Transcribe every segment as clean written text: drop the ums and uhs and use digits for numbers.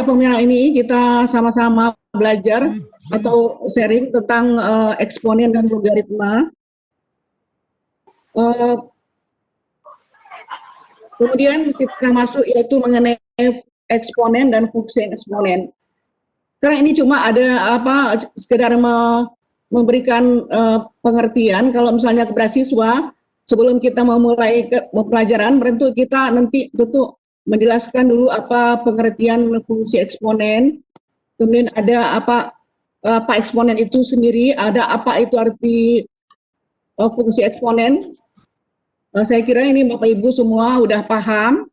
pembinaan ini kita sama-sama belajar atau sharing tentang eksponen dan logaritma. Kemudian kita masuk yaitu mengenai eksponen dan fungsi eksponen. Karena ini cuma ada sekedar memberikan pengertian. Kalau misalnya ke beasiswa, sebelum kita memulai pelajaran, tentu kita nanti menjelaskan dulu apa pengertian fungsi eksponen. Kemudian ada apa eksponen itu sendiri, ada apa itu arti fungsi eksponen. Saya kira ini Bapak Ibu semua udah paham.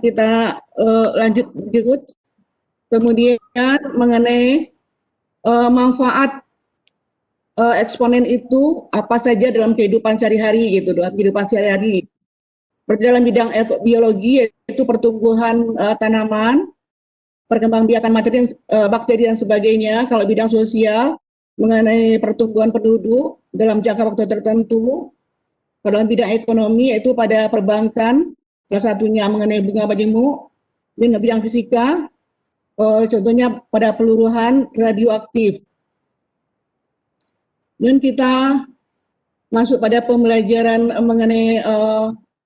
Kita lanjut berikut. Kemudian mengenai manfaat eksponen itu apa saja dalam kehidupan sehari-hari gitu, dalam kehidupan sehari-hari. Seperti dalam bidang biologi yaitu pertumbuhan tanaman, perkembangbiakan materi, bakteri dan sebagainya. Kalau bidang sosial mengenai pertumbuhan penduduk dalam jangka waktu tertentu. Kalau dalam bidang ekonomi yaitu pada perbankan, salah satunya mengenai bunga bajimu. Bidang fisika, contohnya pada peluruhan radioaktif. Dan kita masuk pada pembelajaran mengenai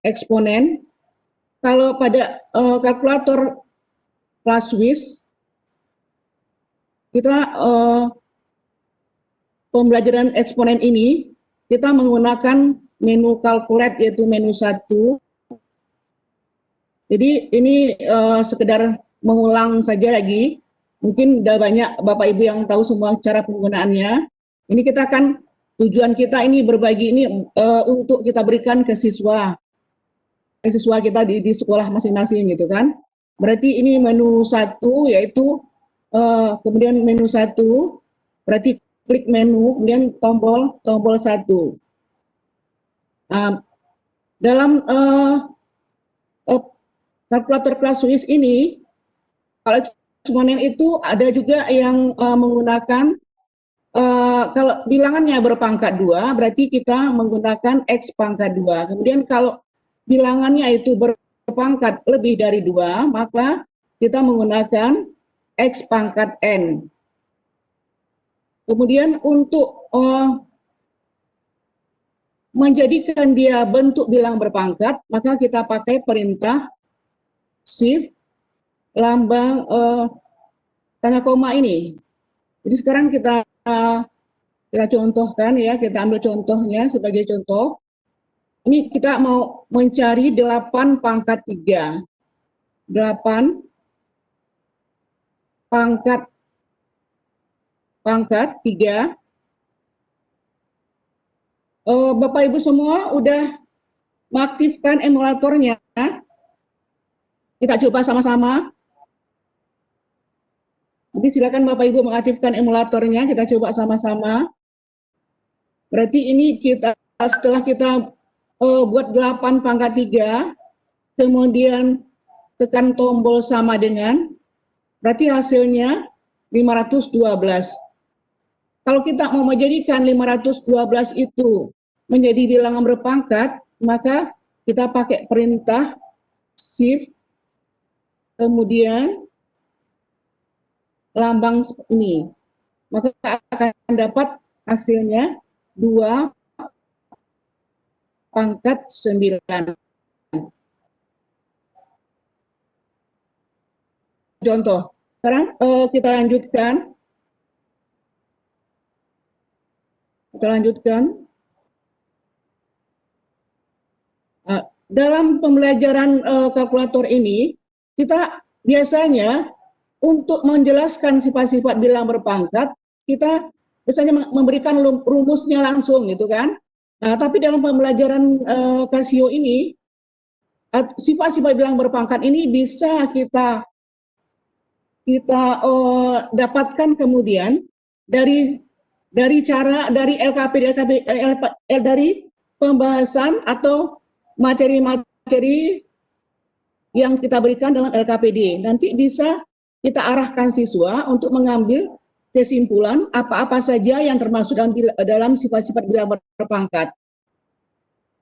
eksponen. Kalau pada kalkulator kelas Swiss, kita pembelajaran eksponen ini kita menggunakan menu calculate yaitu menu 1. Jadi ini sekedar mengulang saja lagi. Mungkin sudah banyak Bapak Ibu yang tahu semua cara penggunaannya. Ini kita kan tujuan kita ini berbagi ini untuk kita berikan ke siswa kita di sekolah masing-masing gitu kan. Berarti ini menu 1 yaitu kemudian menu 1 berarti klik menu kemudian tombol 1. Dalam kalkulator kelas Swiss ini, kalau eksponen itu ada juga yang menggunakan kalau bilangannya berpangkat 2, berarti kita menggunakan X pangkat 2. Kemudian kalau bilangannya itu berpangkat lebih dari 2, maka kita menggunakan X pangkat N. Kemudian untuk menjadikan dia bentuk bilang berpangkat, maka kita pakai perintah shift lambang tanda koma ini. Jadi sekarang kita contohkan ya, kita ambil contohnya sebagai contoh. Ini kita mau mencari 8 pangkat 3. 8 pangkat 3. Bapak Ibu semua udah mengaktifkan emulatornya. Kita coba sama-sama. Jadi silakan Bapak Ibu mengaktifkan emulatornya, kita coba sama-sama. Berarti ini kita setelah kita buat 8 pangkat 3, kemudian tekan tombol sama dengan, berarti hasilnya 512. Kalau kita mau menjadikan 512 itu menjadi bilangan berpangkat, maka kita pakai perintah shift, kemudian lambang ini. Maka akan dapat hasilnya 2 pangkat 9. Contoh. Sekarang kita lanjutkan. Dalam pembelajaran kalkulator ini, kita biasanya untuk menjelaskan sifat-sifat bilang berpangkat, kita biasanya memberikan rumusnya langsung gitu kan. Tapi dalam pembelajaran Casio ini, sifat-sifat bilang berpangkat ini bisa kita dapatkan kemudian dari dari pembahasan atau materi-materi yang kita berikan dalam LKPD. Nanti bisa kita arahkan siswa untuk mengambil kesimpulan apa-apa saja yang termasuk dalam sifat-sifat bilang berpangkat.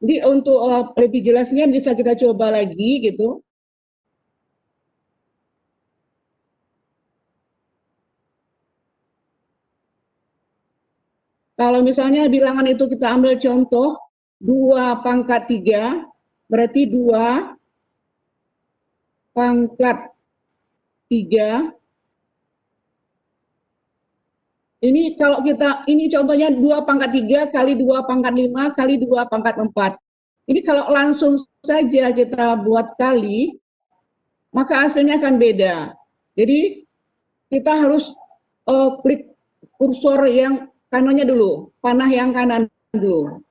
Jadi untuk lebih jelasnya bisa kita coba lagi gitu. Kalau misalnya bilangan itu kita ambil contoh 2 pangkat 3, berarti 2 pangkat 3. Ini kalau kita, ini contohnya 2 pangkat 3 kali 2 pangkat 5 kali 2 pangkat 4. Ini kalau langsung saja kita buat kali, maka hasilnya akan beda. Jadi kita harus klik kursor yang kanannya dulu, panah yang kanan dulu.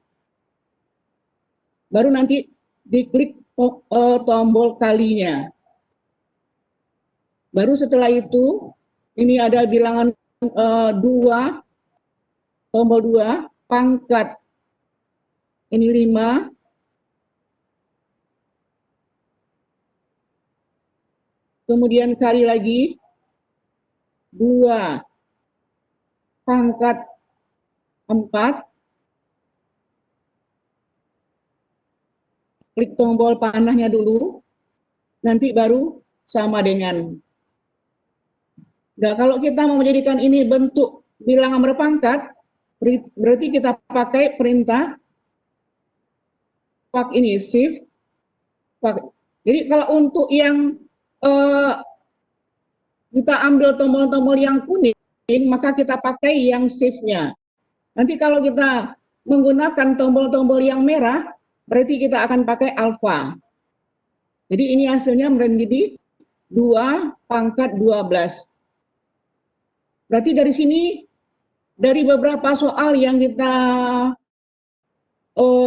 Baru nanti diklik tombol kalinya. Baru setelah itu, ini ada bilangan 2, tombol 2, pangkat ini 5, kemudian kali lagi 2 pangkat 4, klik tombol panahnya dulu, nanti baru sama dengan. Nah, kalau kita mau menjadikan ini bentuk bilangan berpangkat, berarti kita pakai perintah pak ini, shift. Jadi kalau untuk yang kita ambil tombol-tombol yang kuning, maka kita pakai yang shift-nya. Nanti kalau kita menggunakan tombol-tombol yang merah, berarti kita akan pakai alpha. Jadi ini hasilnya menjadi 2 pangkat 12. Berarti dari sini, dari beberapa soal yang kita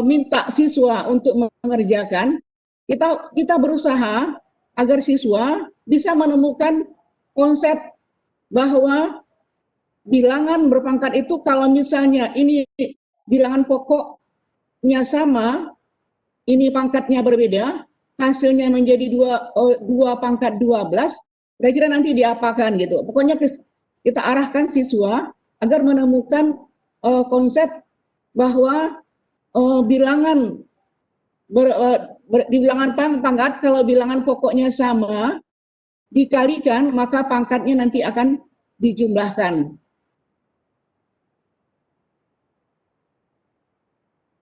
minta siswa untuk mengerjakan, kita berusaha agar siswa bisa menemukan konsep bahwa bilangan berpangkat itu kalau misalnya ini bilangan pokoknya sama, ini pangkatnya berbeda, hasilnya menjadi 2 pangkat 12, kira-kira nanti diapakan gitu. Pokoknya kita arahkan siswa agar menemukan konsep bahwa bilangan di bilangan pangkat, kalau bilangan pokoknya sama dikalikan, maka pangkatnya nanti akan dijumlahkan.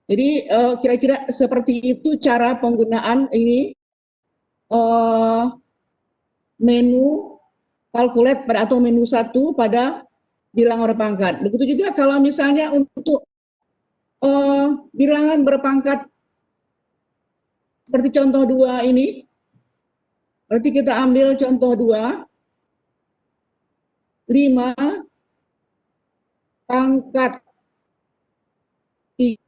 Jadi kira-kira seperti itu cara penggunaan ini menu calculate atau menu 1 pada bilangan berpangkat. Begitu juga kalau misalnya untuk bilangan berpangkat seperti contoh 2 ini, berarti kita ambil contoh 2, 5 pangkat 3,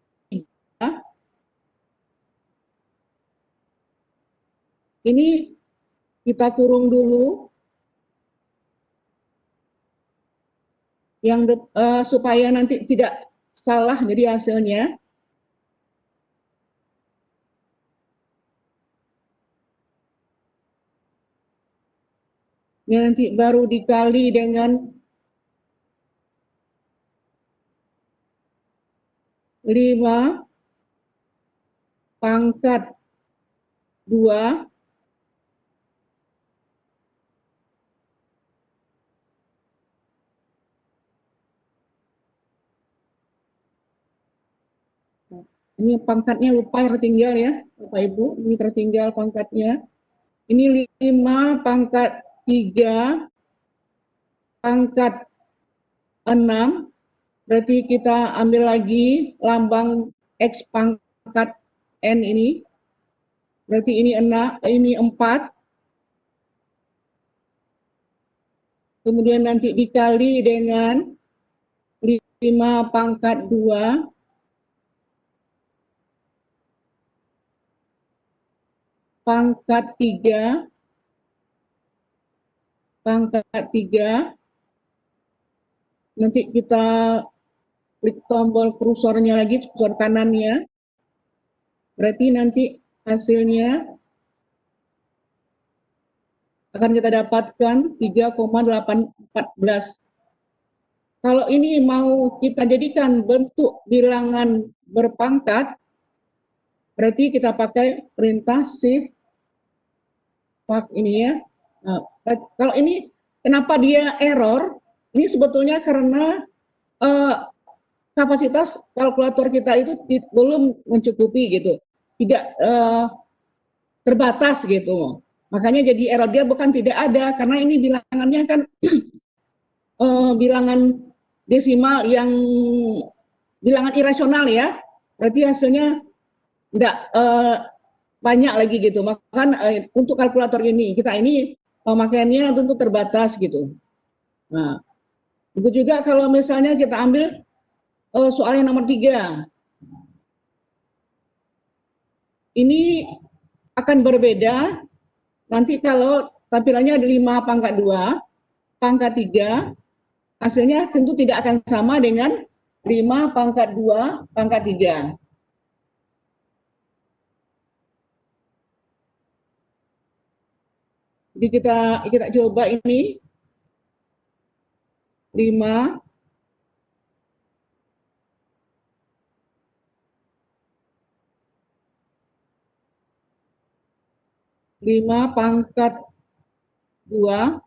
ini kita kurung dulu yang supaya nanti tidak salah jadi hasilnya. Ini nanti baru dikali dengan 5 pangkat 2 ini pangkatnya lupa tertinggal ya Bapak Ibu, ini tertinggal pangkatnya. Ini 5 pangkat 3 pangkat 6, berarti kita ambil lagi lambang X pangkat N ini, berarti ini 4, kemudian nanti dikali dengan 5 pangkat 2 pangkat 3 nanti kita klik tombol kursornya lagi, kursor kanannya, berarti nanti hasilnya akan kita dapatkan 3,814. Kalau ini mau kita jadikan bentuk bilangan berpangkat, berarti kita pakai perintah shift ini ya. Nah, kalau ini kenapa dia error? Ini sebetulnya karena kapasitas kalkulator kita itu belum mencukupi gitu, tidak terbatas gitu. Makanya jadi error, dia bukan tidak ada, karena ini bilangannya kan bilangan desimal yang bilangan irasional ya, berarti hasilnya tidak banyak lagi gitu. Maka untuk kalkulator ini, kita ini pemakaiannya tentu terbatas gitu. Nah, itu juga kalau misalnya kita ambil soal yang nomor 3. Ini akan berbeda nanti kalau tampilannya ada 5 pangkat 2, pangkat 3, hasilnya tentu tidak akan sama dengan 5 pangkat 2, pangkat 3. Jadi kita coba ini 5 pangkat 2.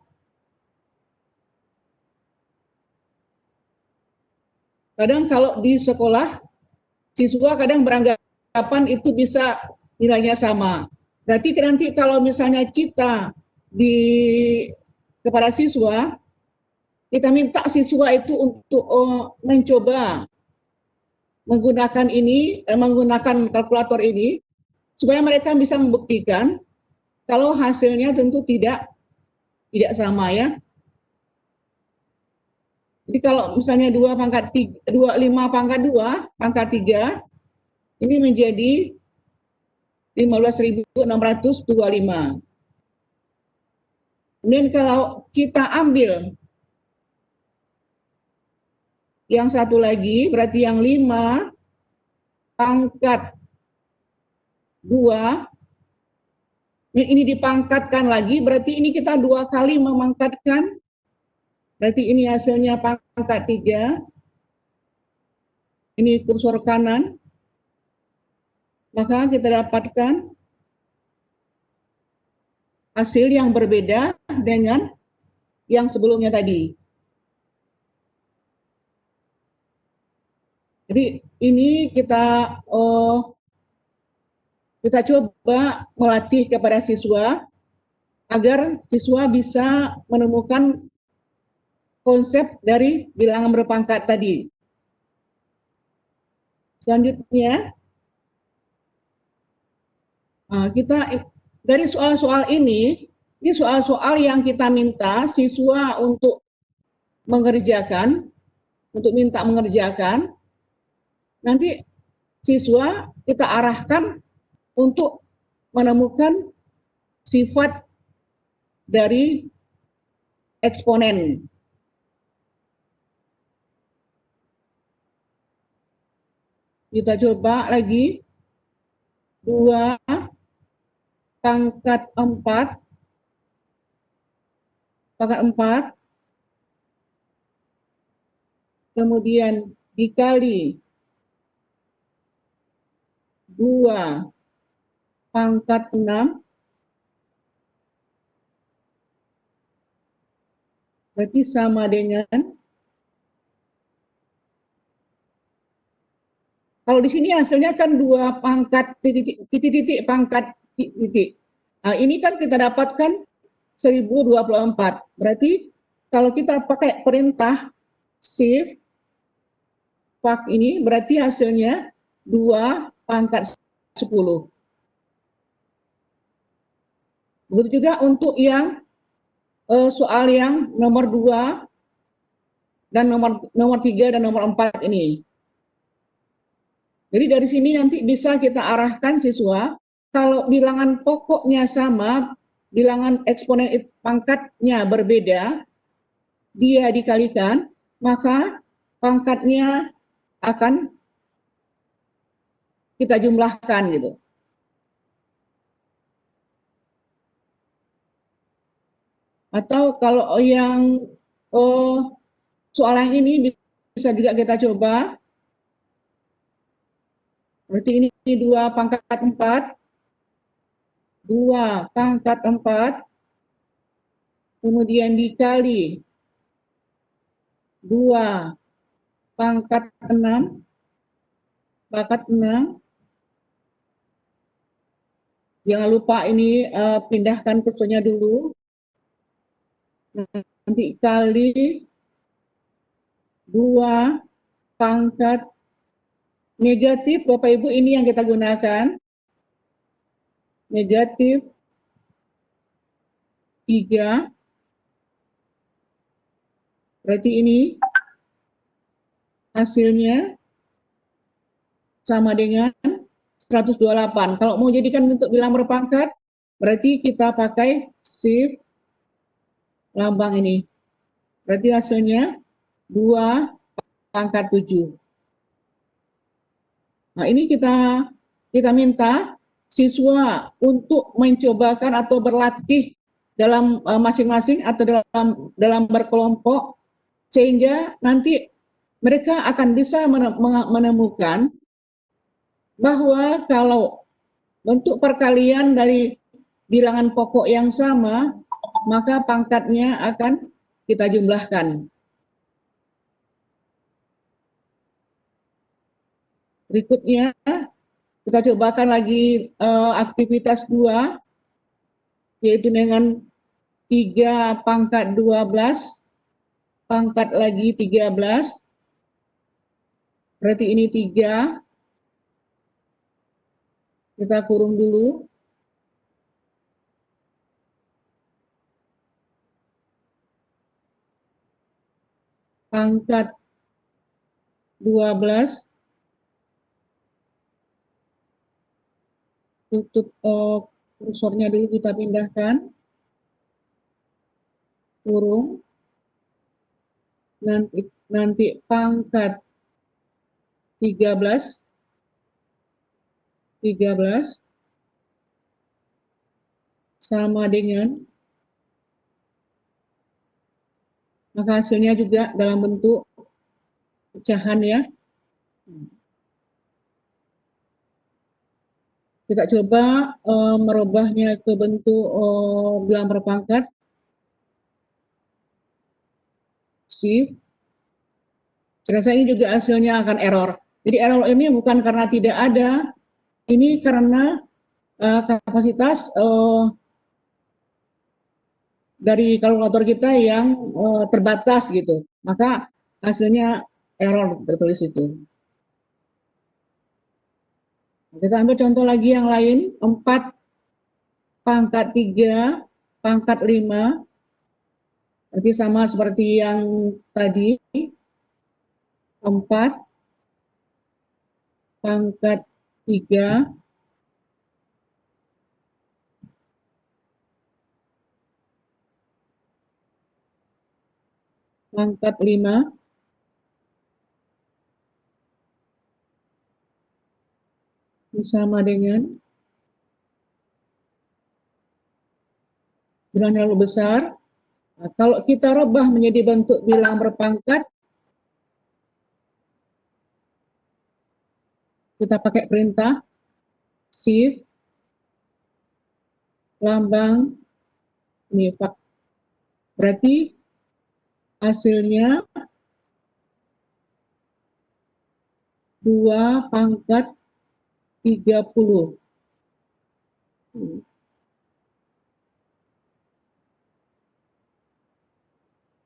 Kadang kalau di sekolah, siswa kadang beranggapan itu bisa nilainya sama. Berarti nanti kalau misalnya kita kepada siswa, kita minta siswa itu untuk mencoba menggunakan menggunakan kalkulator ini, supaya mereka bisa membuktikan kalau hasilnya tentu tidak sama ya. Jadi kalau misalnya 5 pangkat 2, pangkat 3, ini menjadi 15.625. Kemudian kalau kita ambil yang satu lagi, berarti yang 5 pangkat 2, ini dipangkatkan lagi, berarti ini kita 2 kali memangkatkan, berarti ini hasilnya pangkat 3, ini kursor kanan, maka kita dapatkan hasil yang berbeda dengan yang sebelumnya tadi. Jadi ini kita coba melatih kepada siswa agar siswa bisa menemukan konsep dari bilangan berpangkat tadi. Selanjutnya, kita dari soal-soal ini soal-soal yang kita minta siswa untuk mengerjakan, nanti siswa kita arahkan untuk menemukan sifat dari eksponen. Kita coba lagi 2 pangkat 4, kemudian dikali 2 pangkat 6, berarti sama dengan, kalau di sini hasilnya kan 2 pangkat titik pangkat titik. Nah, ini kan kita dapatkan 1024. Berarti kalau kita pakai perintah shift pak ini, berarti hasilnya 2 pangkat 10. Begitu juga untuk yang soal yang nomor 2 dan nomor 3 dan nomor 4 ini. Jadi dari sini nanti bisa kita arahkan siswa, kalau bilangan pokoknya sama, bilangan eksponen pangkatnya berbeda, dia dikalikan, maka pangkatnya akan kita jumlahkan gitu. Atau kalau yang soal yang ini bisa juga kita coba. Berarti ini 2 pangkat 4, 2 pangkat 4, kemudian dikali 2 pangkat 6, pangkat 6. Jangan lupa ini pindahkan kursornya dulu. Nanti kali 2 pangkat negatif, Bapak Ibu, ini yang kita gunakan. Negatif 3. Berarti ini hasilnya sama dengan 128. Kalau mau jadikan bentuk bilang berpangkat, berarti kita pakai shift lambang ini. Berarti hasilnya 2 pangkat 7. Nah, ini kita minta siswa untuk mencobakan atau berlatih dalam masing-masing atau dalam berkelompok, sehingga nanti mereka akan bisa menemukan bahwa kalau bentuk perkalian dari bilangan pokok yang sama, maka pangkatnya akan kita jumlahkan. Berikutnya, kita cobakan lagi aktivitas 2, yaitu dengan 3 pangkat 12, pangkat lagi 13, berarti ini 3, kita kurung dulu. Pangkat 12, tutup kursornya dulu, kita pindahkan, kurung, nanti pangkat 13 sama dengan, maka hasilnya juga dalam bentuk pecahan ya. Kita coba merubahnya ke bentuk bilang berpangkat. Shift. Saya rasa ini juga hasilnya akan error. Jadi error ini bukan karena tidak ada, ini karena kapasitas dari kalkulator kita yang terbatas gitu. Maka hasilnya error tertulis itu. Kita ambil contoh lagi yang lain, 4 pangkat 3, pangkat 5, berarti sama seperti yang tadi, 4 pangkat 3, pangkat 5, sama dengan bilang terlalu besar. Nah, kalau kita rubah menjadi bentuk bilang berpangkat, kita pakai perintah shift lambang ini, berarti hasilnya 2 pangkat 30.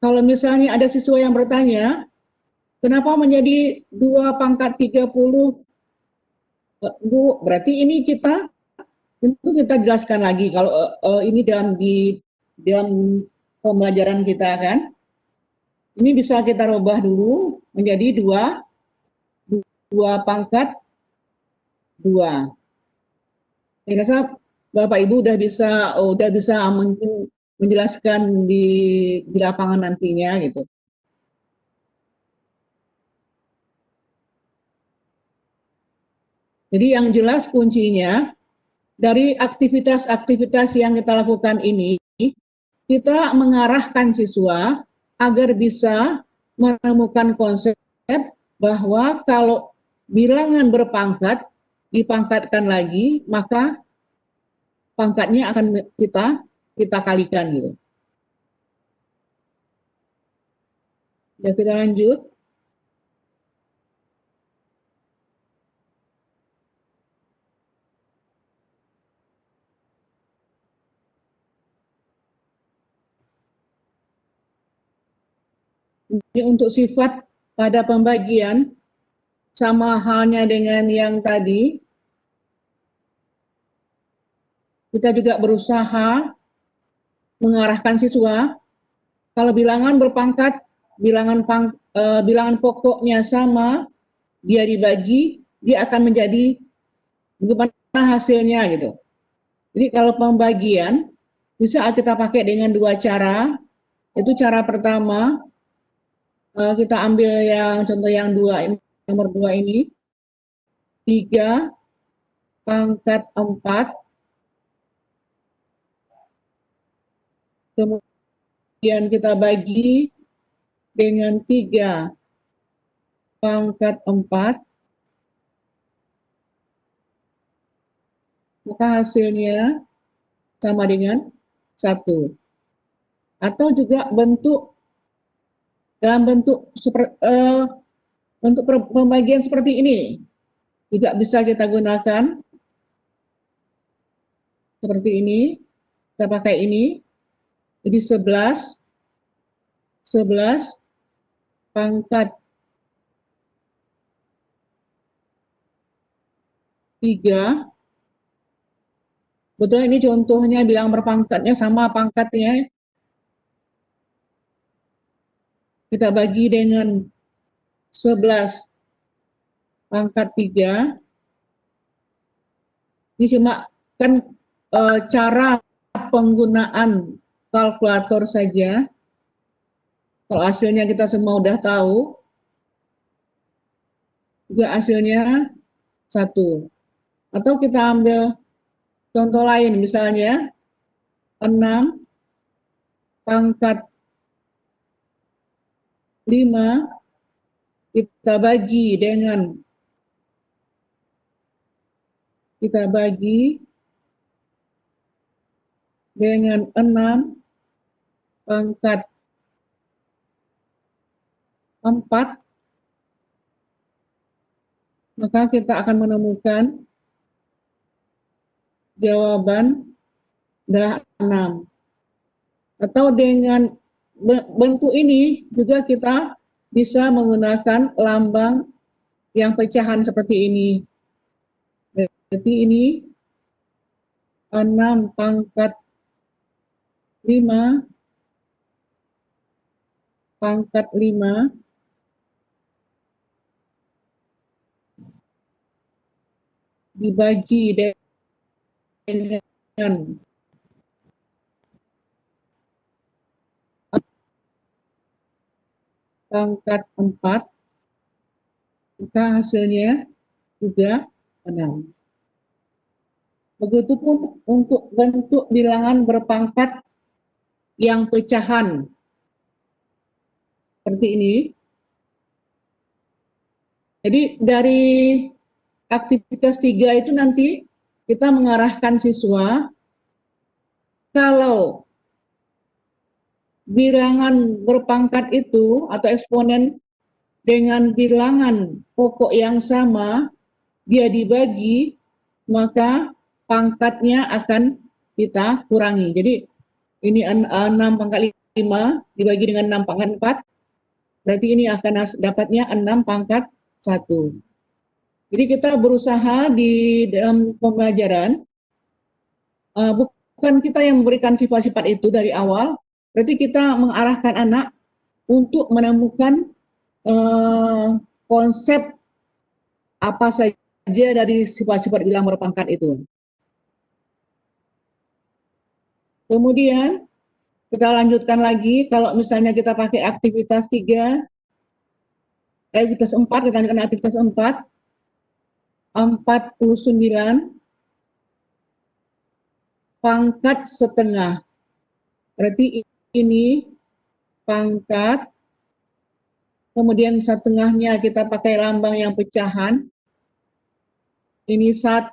Kalau misalnya ada siswa yang bertanya, kenapa menjadi 2 pangkat 30? Bu, berarti ini tentu kita jelaskan lagi kalau ini dalam pembelajaran kita kan. Ini bisa kita rubah dulu menjadi 2 pangkat 2. Saya rasa Bapak Ibu udah bisa mungkin menjelaskan di lapangan nantinya gitu. Jadi yang jelas kuncinya dari aktivitas-aktivitas yang kita lakukan ini, kita mengarahkan siswa agar bisa menemukan konsep bahwa kalau bilangan berpangkat dipangkatkan lagi, maka pangkatnya akan kita kalikan gitu. Ya, kita lanjut. Ini untuk sifat pada pembagian, sama halnya dengan yang tadi, kita juga berusaha mengarahkan siswa. Kalau bilangan berpangkat, bilangan pokoknya sama, dia dibagi, dia akan menjadi bagaimana hasilnya gitu. Jadi kalau pembagian bisa kita pakai dengan dua cara. Itu cara pertama, kita ambil yang contoh yang nomor 2 ini, 3 pangkat 4, kemudian kita bagi dengan 3 pangkat 4, maka hasilnya sama dengan 1. Atau juga dalam bentuk pembagian seperti ini juga bisa kita gunakan seperti ini. Kita pakai ini, jadi 11 pangkat 3. Betul, ini contohnya bilang berpangkatnya sama pangkatnya. Kita bagi dengan 11 pangkat 3. Ini cuma kan cara penggunaan kalkulator saja. Kalau hasilnya kita semua udah tahu, juga hasilnya 1. Atau kita ambil contoh lain, misalnya 6 pangkat 5 kita bagi dengan 6 pangkat 4, maka kita akan menemukan jawaban adalah 6. Atau dengan bentuk ini juga kita bisa menggunakan lambang yang pecahan seperti ini. Berarti ini 6 pangkat 5 pangkat 5 dibagi dengan pangkat 4, maka hasilnya juga 6. Begitupun untuk bentuk bilangan berpangkat yang pecahan seperti ini. Jadi dari aktivitas 3 itu nanti kita mengarahkan siswa kalau bilangan berpangkat itu atau eksponen dengan bilangan pokok yang sama, dia dibagi, maka pangkatnya akan kita kurangi. Jadi ini 6 pangkat 5 dibagi dengan 6 pangkat 4, berarti ini akan dapatnya 6 pangkat 1. Jadi kita berusaha di dalam pembelajaran, bukan kita yang memberikan sifat-sifat itu dari awal, berarti kita mengarahkan anak untuk menemukan konsep apa saja dari sifat-sifat bilangan berpangkat itu. Kemudian kita lanjutkan lagi, kalau misalnya kita pakai aktivitas 4, kita lanjutkan aktivitas 4, 49 pangkat setengah. Berarti ini pangkat, kemudian setengahnya kita pakai lambang yang pecahan. Ini 1.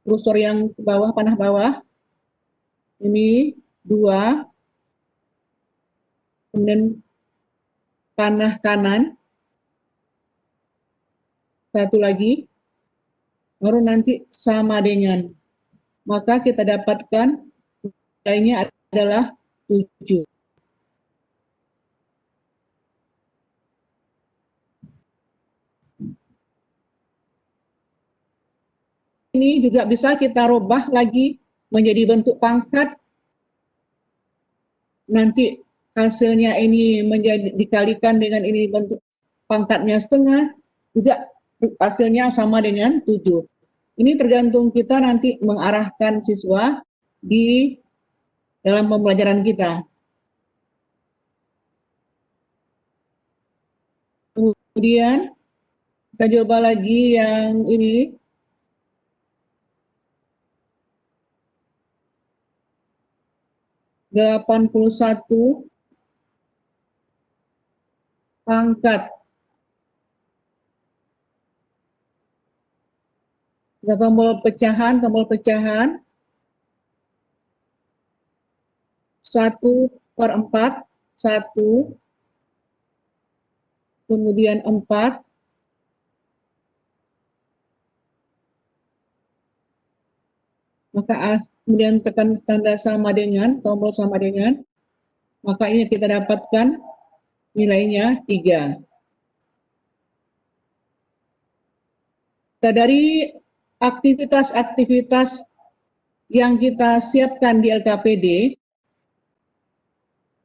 Kursor yang ke bawah, panah bawah. Ini 2. Kemudian panah kanan. 1 lagi. Baru nanti sama dengan. Maka kita dapatkan nilainya adalah 7. ini juga bisa kita rubah lagi menjadi bentuk pangkat. Nanti hasilnya ini menjadi dikalikan dengan ini bentuk pangkatnya setengah, juga hasilnya sama dengan 7. Ini tergantung kita nanti mengarahkan siswa di dalam pembelajaran kita. Kemudian kita coba lagi yang ini. (81 pangkat). Kita tombol pecahan, 1/4, 1, kemudian 4, maka kemudian tekan tanda sama dengan, tombol sama dengan, maka ini kita dapatkan nilainya 3. Nah, dari aktivitas-aktivitas yang kita siapkan di LKPD,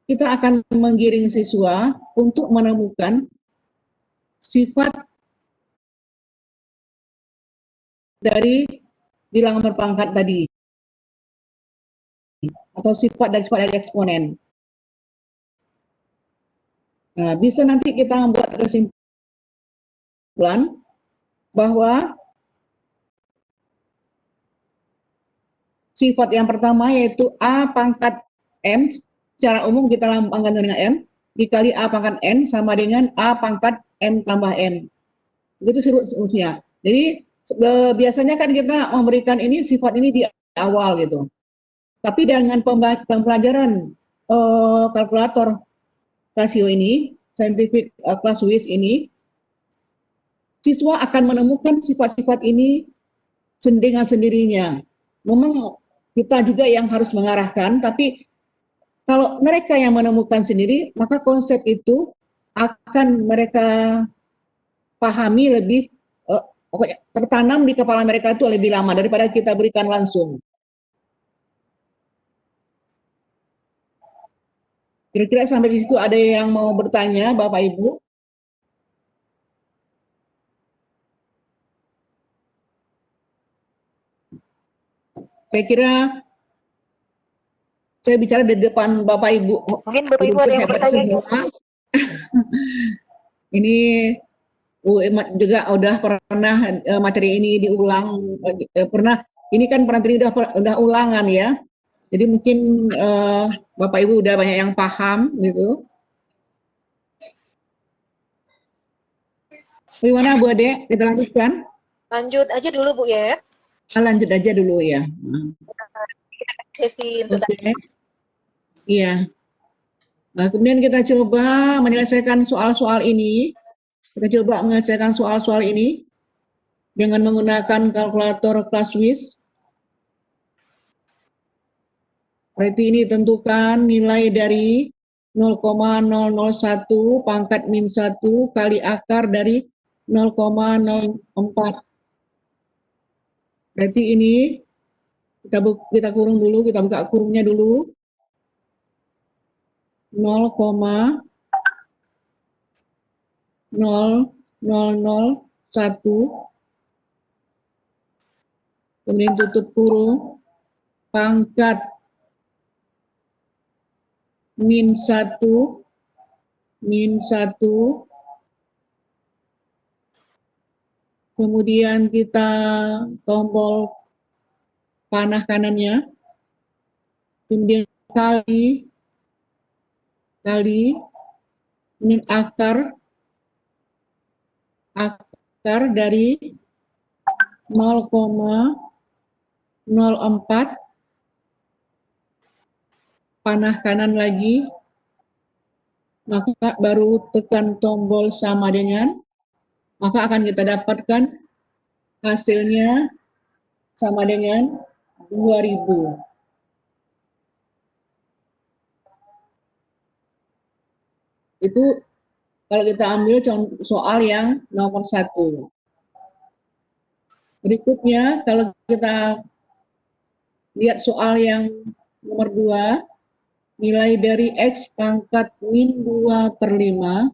kita akan menggiring siswa untuk menemukan sifat dari bilangan berpangkat tadi, atau sifat dari eksponen. Nah, bisa nanti kita membuat kesimpulan bahwa sifat yang pertama yaitu A pangkat M, secara umum kita lambangkan dengan M, dikali A pangkat N sama dengan A pangkat M tambah M. Begitu seterusnya. Jadi biasanya kan kita memberikan ini sifat ini di awal gitu. Tapi dengan pembelajaran kalkulator Casio ini, scientific class Swiss ini, siswa akan menemukan sifat-sifat ini dengan sendirinya. Memang kita juga yang harus mengarahkan, tapi kalau mereka yang menemukan sendiri, maka konsep itu akan mereka pahami lebih, tertanam di kepala mereka itu lebih lama daripada kita berikan langsung. Kira-kira sampai di situ ada yang mau bertanya, Bapak Ibu? Saya kira saya bicara di depan Bapak Ibu. Mungkin Bapak Ibu ada yang bertanya semua. Ini juga udah pernah materi ini diulang, pernah. Ini kan materi udah ulangan ya. Jadi mungkin Bapak Ibu udah banyak yang paham gitu. Bagaimana Bu Ade? Kita lanjutkan? Lanjut aja dulu Bu ya. Lanjut aja dulu ya. Sesi untuk Oke. Iya. Nah, kemudian kita coba menyelesaikan soal-soal ini. Kita coba menyelesaikan soal-soal ini dengan menggunakan kalkulator kelas Swiss. Berarti ini tentukan nilai dari 0,001 pangkat min 1 kali akar dari 0,04. Berarti ini kita kurung dulu, kita buka kurungnya dulu. 0,0001, kemudian tutup kurung, pangkat min 1, kemudian kita tombol panah kanannya, kemudian kali kemudian akar dari 0,04, panah kanan lagi, maka baru tekan tombol sama dengan, maka akan kita dapatkan hasilnya sama dengan 2000. Itu kalau kita ambil soal yang nomor 1. Berikutnya, kalau kita lihat soal yang nomor 2, nilai dari X pangkat min 2/5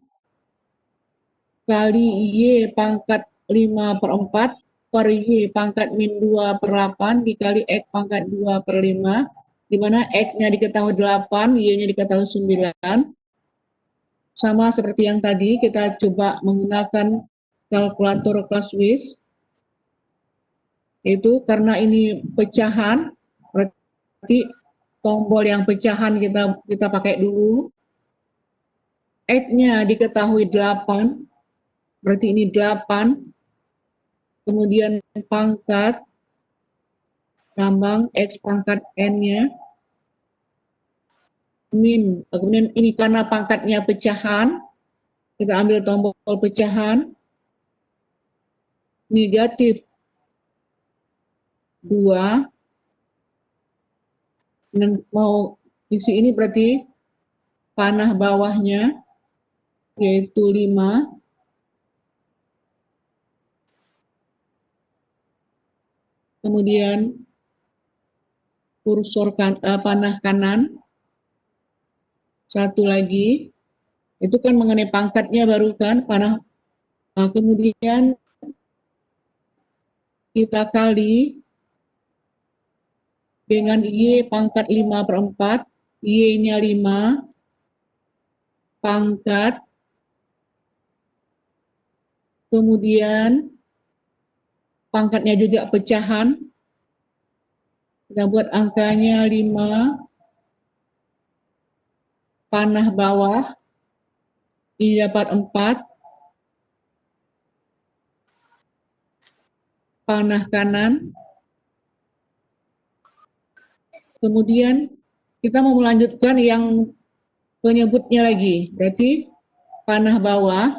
kali Y pangkat 5/4 per Y pangkat min 2/8 dikali X pangkat 2/5, di mana X-nya diketahui 8, Y-nya diketahui 9. Sama seperti yang tadi, kita coba menggunakan kalkulator Clausewitz, itu karena ini pecahan, berarti tombol yang pecahan kita pakai dulu. X-nya diketahui 8, berarti ini 8, kemudian pangkat, tambang X pangkat N-nya, min, kemudian ini karena pangkatnya pecahan, kita ambil tombol pecahan, negatif 2, dan mau isi ini berarti panah bawahnya, yaitu 5, kemudian kursor panah kanan, 1 lagi, itu kan mengenai pangkatnya baru kan, panah, kemudian kita kali dengan Y pangkat 5/4, Y-nya 5, pangkat, kemudian pangkatnya juga pecahan, kita buat angkanya 5, panah bawah, ini dapat 4, panah kanan, kemudian kita mau melanjutkan yang penyebutnya lagi, berarti panah bawah,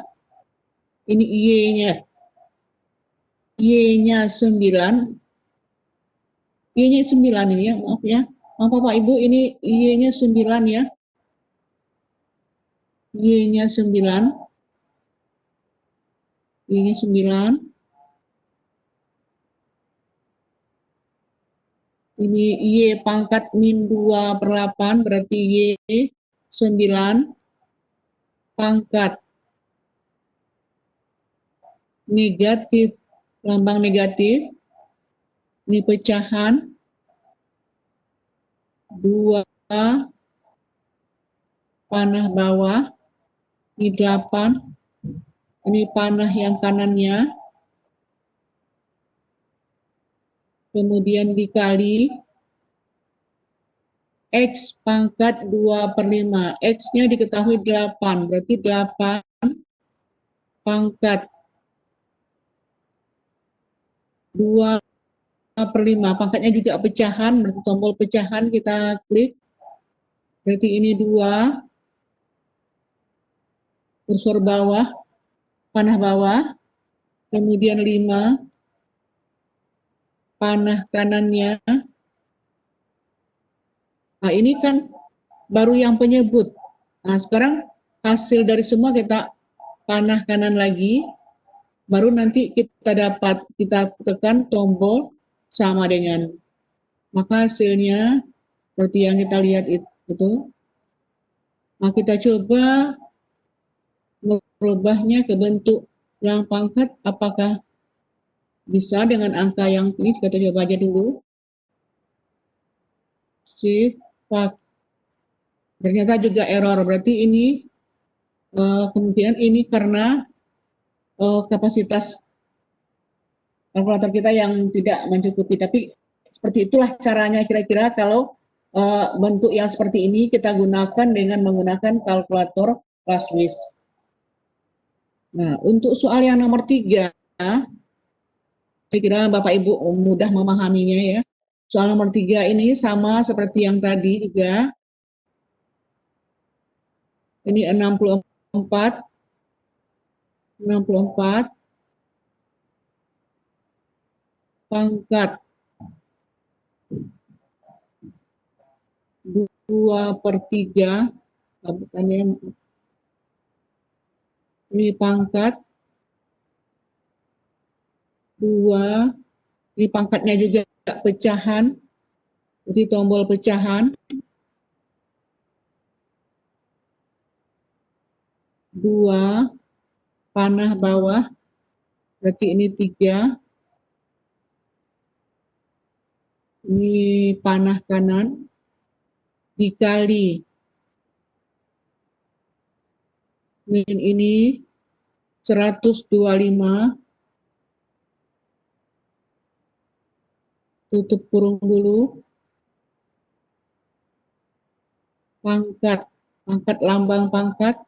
ini Y-nya 9, Y-nya 9 ini ya, maaf ya, maaf Bapak Ibu, ini Y-nya 9 ya, Y-nya 9, Y-nya 9, ini Y pangkat min 2/8, berarti Y 9, pangkat negatif, lambang negatif, ini pecahan, 2, panah bawah, ini 8, ini panah yang kanannya, kemudian dikali X pangkat 2/5, X-nya diketahui 8, berarti 8 pangkat 2/5, pangkatnya juga pecahan, berarti tombol pecahan kita klik, berarti ini 2, kursor bawah, panah bawah, kemudian 5, panah kanannya. Nah ini kan baru yang penyebut. Nah sekarang hasil dari semua kita panah kanan lagi, baru nanti kita tekan tombol sama dengan, maka hasilnya seperti yang kita lihat itu. Nah kita coba merubahnya ke bentuk yang pangkat, apakah bisa dengan angka yang ini, kita coba aja dulu. Shift, ternyata juga error, berarti ini kemungkinan ini karena kapasitas kalkulator kita yang tidak mencukupi, tapi seperti itulah caranya kira-kira kalau bentuk yang seperti ini kita gunakan dengan menggunakan kalkulator Clausewitz. Nah, untuk soal yang nomor 3, saya kira Bapak Ibu mudah memahaminya ya. Soal nomor 3 ini sama seperti yang tadi juga. Ini 64, pangkat 2/3, ini pangkat 2 Ini pangkatnya juga pecahan, jadi tombol pecahan. 2, panah bawah, berarti ini 3. Ini panah kanan, dikali min ini 125, tutup kurung dulu, pangkat, angkat lambang pangkat,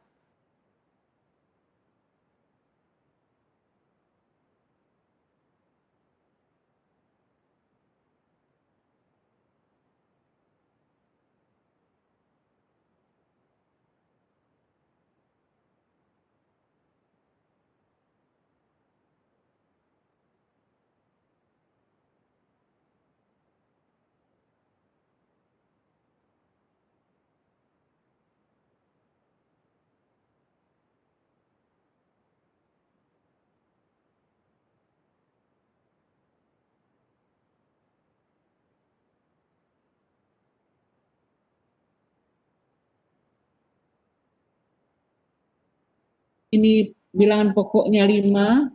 ini bilangan pokoknya 5,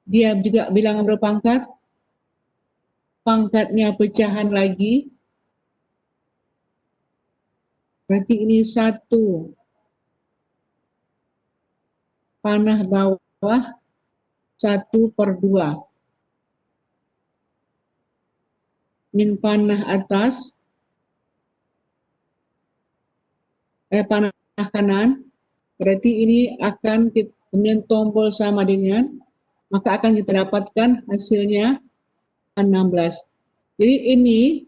dia juga bilangan berpangkat, pangkatnya pecahan lagi, berarti ini 1, panah bawah 1/2, min panah atas, panah kanan, berarti ini akan kemudian tombol sama dengan, maka akan kita dapatkan hasilnya 16. Jadi ini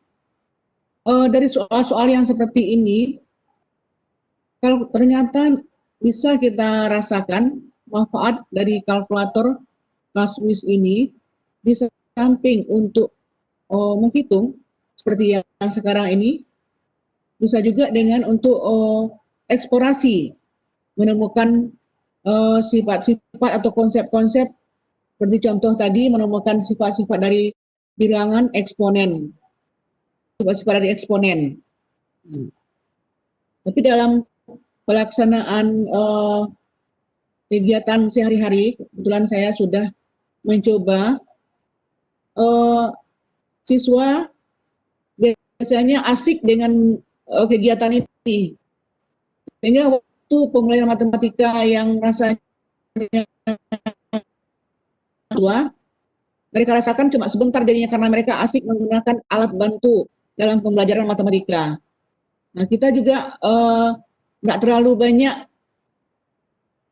dari soal-soal yang seperti ini, kalau ternyata bisa kita rasakan manfaat dari kalkulator Kaswis ini, di samping untuk menghitung seperti yang sekarang ini, bisa juga dengan untuk eksplorasi, menemukan sifat-sifat atau konsep-konsep seperti contoh tadi, menemukan sifat-sifat dari bilangan eksponen, sifat-sifat dari eksponen. Tapi dalam pelaksanaan kegiatan sehari-hari, kebetulan saya sudah mencoba, siswa biasanya asik dengan kegiatan ini, sehingga waktu pembelajaran matematika yang rasanya tua, mereka rasakan cuma sebentar jadinya karena mereka asik menggunakan alat bantu dalam pembelajaran matematika. Nah, kita juga nggak terlalu banyak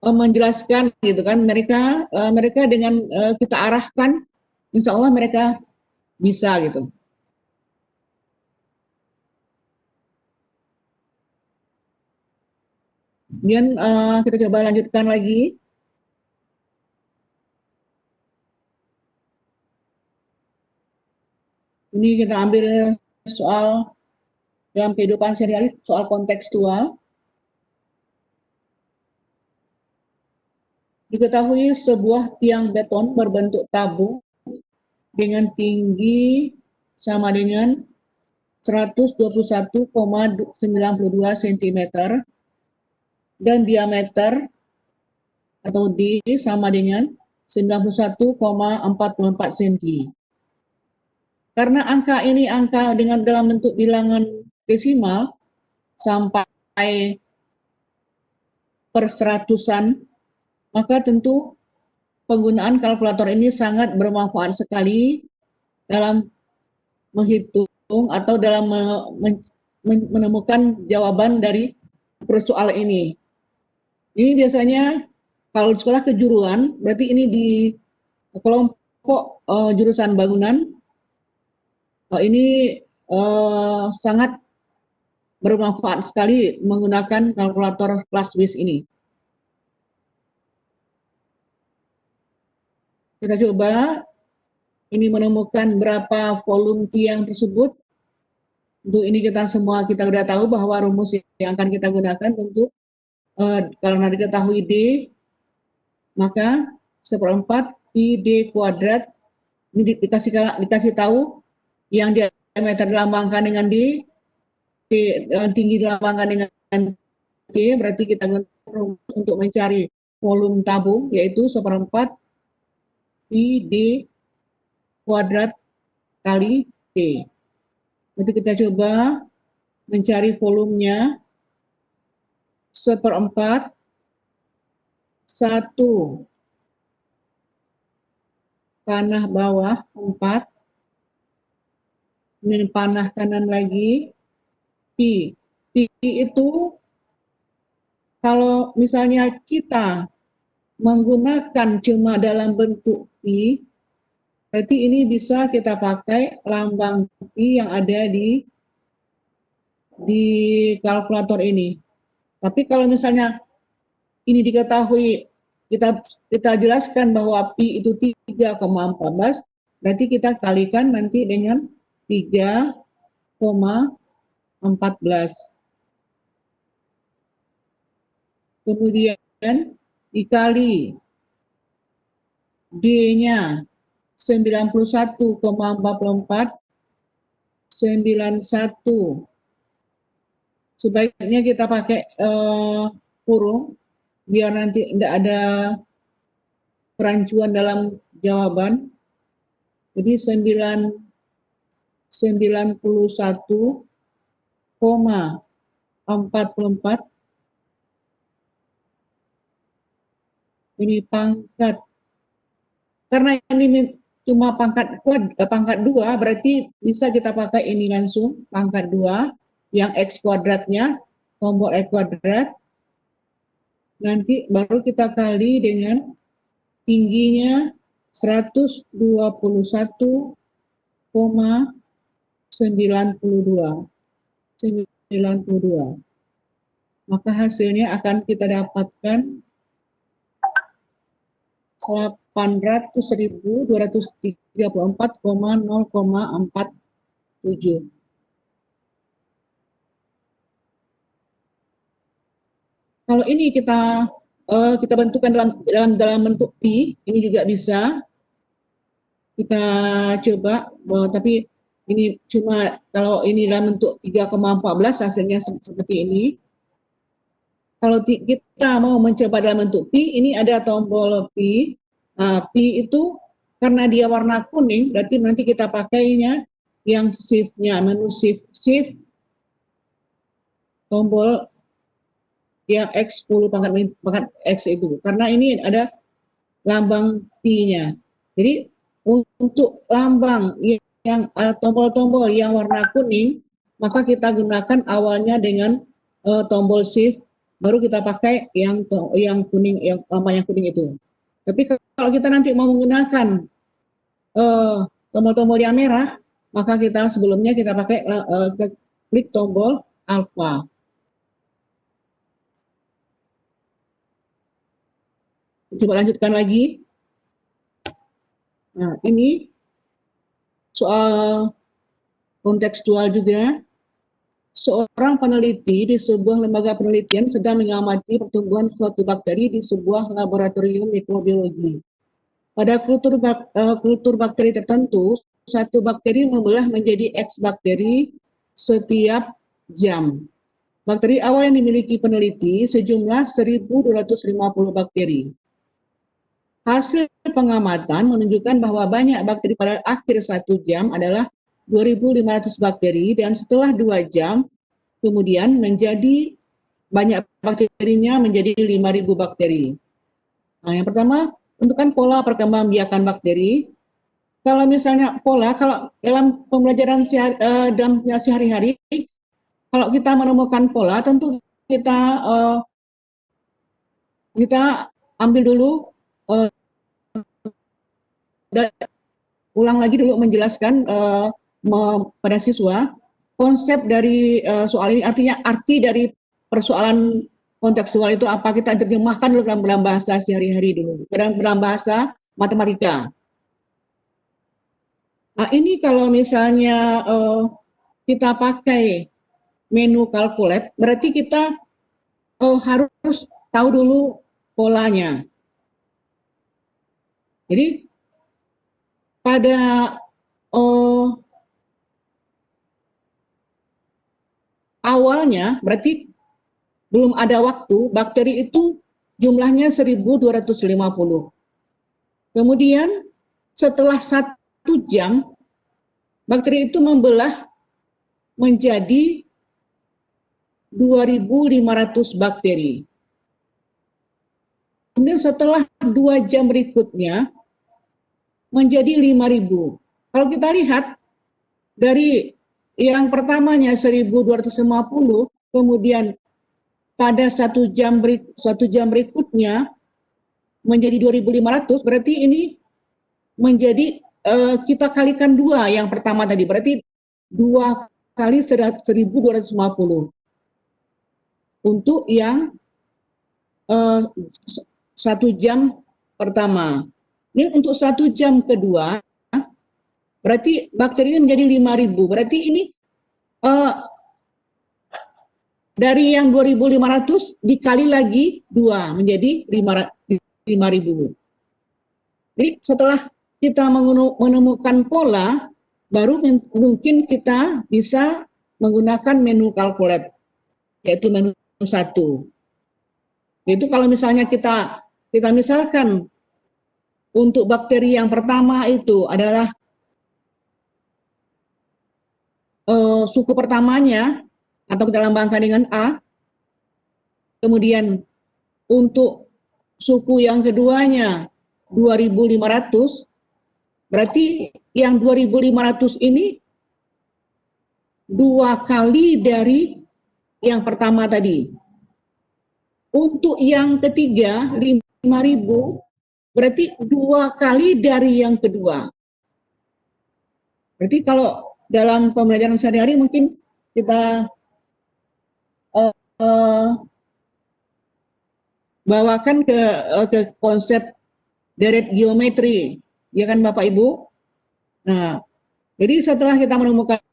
menjelaskan gitu kan, mereka dengan kita arahkan, insya Allah mereka bisa gitu. Kemudian kita coba lanjutkan lagi. Ini kita ambil soal dalam kehidupan sehari-hari, soal kontekstual. Diketahui sebuah tiang beton berbentuk tabung dengan tinggi sama dengan 121,92 cm dan diameter atau D sama dengan 91,44 cm. Karena angka ini angka dengan dalam bentuk bilangan desimal sampai per seratusan, maka tentu penggunaan kalkulator ini sangat bermanfaat sekali dalam menghitung atau dalam menemukan jawaban dari persoalan ini. Ini biasanya kalau di sekolah kejuruan, berarti ini di kelompok jurusan bangunan, ini sangat bermanfaat sekali menggunakan kalkulator Classwiz ini. Kita coba ini menemukan berapa volume tiang tersebut. Untuk ini kita sudah tahu bahwa rumus yang akan kita gunakan tentu kalau nanti diketahui D, maka 1/4 pi D kuadrat Ini dikasih tahu yang diameter dilambangkan dengan D, tinggi dilambangkan dengan C, berarti kita untuk mencari volume tabung yaitu 1/4 pi D kuadrat kali T. Nanti kita coba mencari volumenya 1/4 1 panah bawah 4, ini panah kanan lagi, pi. Pi itu kalau misalnya kita menggunakan cuma dalam bentuk pi, berarti ini bisa kita pakai lambang pi yang ada di kalkulator ini. Tapi kalau misalnya ini diketahui, kita jelaskan bahwa pi itu 3,14, berarti kita kalikan nanti dengan 3,14. Kemudian dikali D-nya 91,44, 91. Sebaiknya kita pakai kurung biar nanti tidak ada kerancuan dalam jawaban. Jadi 91,44 ini pangkat. Karena ini cuma pangkat 2, berarti bisa kita pakai ini langsung pangkat 2 yang X kuadratnya, tombol X kuadrat. Nanti baru kita kali dengan tingginya 121,92. Maka hasilnya akan kita dapatkan 800.234,047. Kalau ini kita bentukkan dalam bentuk pi, ini juga bisa kita coba, tapi ini cuma kalau ini dalam bentuk 3,14 hasilnya seperti ini. Kalau kita mau mencoba dalam bentuk pi, ini ada tombol pi. Nah, pi itu karena dia warna kuning, berarti nanti kita pakainya yang shift-nya, menu shift tombol yang X10 pangkat X itu. Karena ini ada lambang pi-nya. Jadi untuk lambang yang tombol-tombol yang warna kuning, maka kita gunakan awalnya dengan tombol shift, baru kita pakai yang kuning, yang lambang yang kuning itu. Tapi kalau kita nanti mau menggunakan tombol-tombol yang merah, maka kita sebelumnya kita pakai klik tombol alpha. Coba lanjutkan lagi. Nah, ini soal kontekstual juga. Seorang peneliti di sebuah lembaga penelitian sedang mengamati pertumbuhan suatu bakteri di sebuah laboratorium mikrobiologi. Pada kultur bakteri tertentu, satu bakteri membelah menjadi X bakteri setiap jam. Bakteri awal yang dimiliki peneliti sejumlah 1.250 bakteri. Hasil pengamatan menunjukkan bahwa banyak bakteri pada akhir 1 jam adalah 2.500 bakteri, dan setelah 2 jam kemudian menjadi banyak bakterinya menjadi 5.000 bakteri. Nah, yang pertama, tentukan pola perkembangbiakan bakteri. Kalau misalnya pola, kalau dalam pembelajaran dalam sehari-hari, kalau kita menemukan pola, tentu kita ambil dulu ulang lagi dulu menjelaskan pada siswa konsep dari soal ini, artinya arti dari persoalan kontekstual itu apa, kita terjemahkan dulu dalam bahasa sehari-hari dulu, dalam bahasa matematika. Nah, ini kalau misalnya kita pakai menu calculate, berarti kita harus tahu dulu polanya. Jadi pada awalnya berarti belum ada waktu, bakteri itu jumlahnya 1.250. Kemudian setelah 1 jam, bakteri itu membelah menjadi 2.500 bakteri. Kemudian setelah 2 jam berikutnya menjadi 5.000. Kalau kita lihat dari yang pertamanya 1.250, kemudian pada 1 jam berikutnya menjadi 2.500, berarti ini menjadi kita kalikan 2 yang pertama tadi, berarti 2 kali 1.250 untuk yang 1 jam pertama. Ini untuk 1 jam kedua, berarti bakteri ini menjadi 5.000. Berarti ini dari yang 2.500 dikali lagi 2 menjadi 5.000. Jadi setelah kita menemukan pola, baru mungkin kita bisa menggunakan menu calculate, yaitu menu 1. Itu kalau misalnya kita misalkan untuk bakteri yang pertama itu adalah suku pertamanya, atau kita lambangkan dengan A, kemudian untuk suku yang keduanya 2.500, berarti yang 2.500 ini 2 kali dari yang pertama tadi. Untuk yang ketiga 5.000, berarti 2 kali dari yang kedua. Berarti kalau dalam pembelajaran sehari-hari mungkin kita bawakan ke konsep deret geometri, ya kan Bapak Ibu? Nah, jadi setelah kita menemukan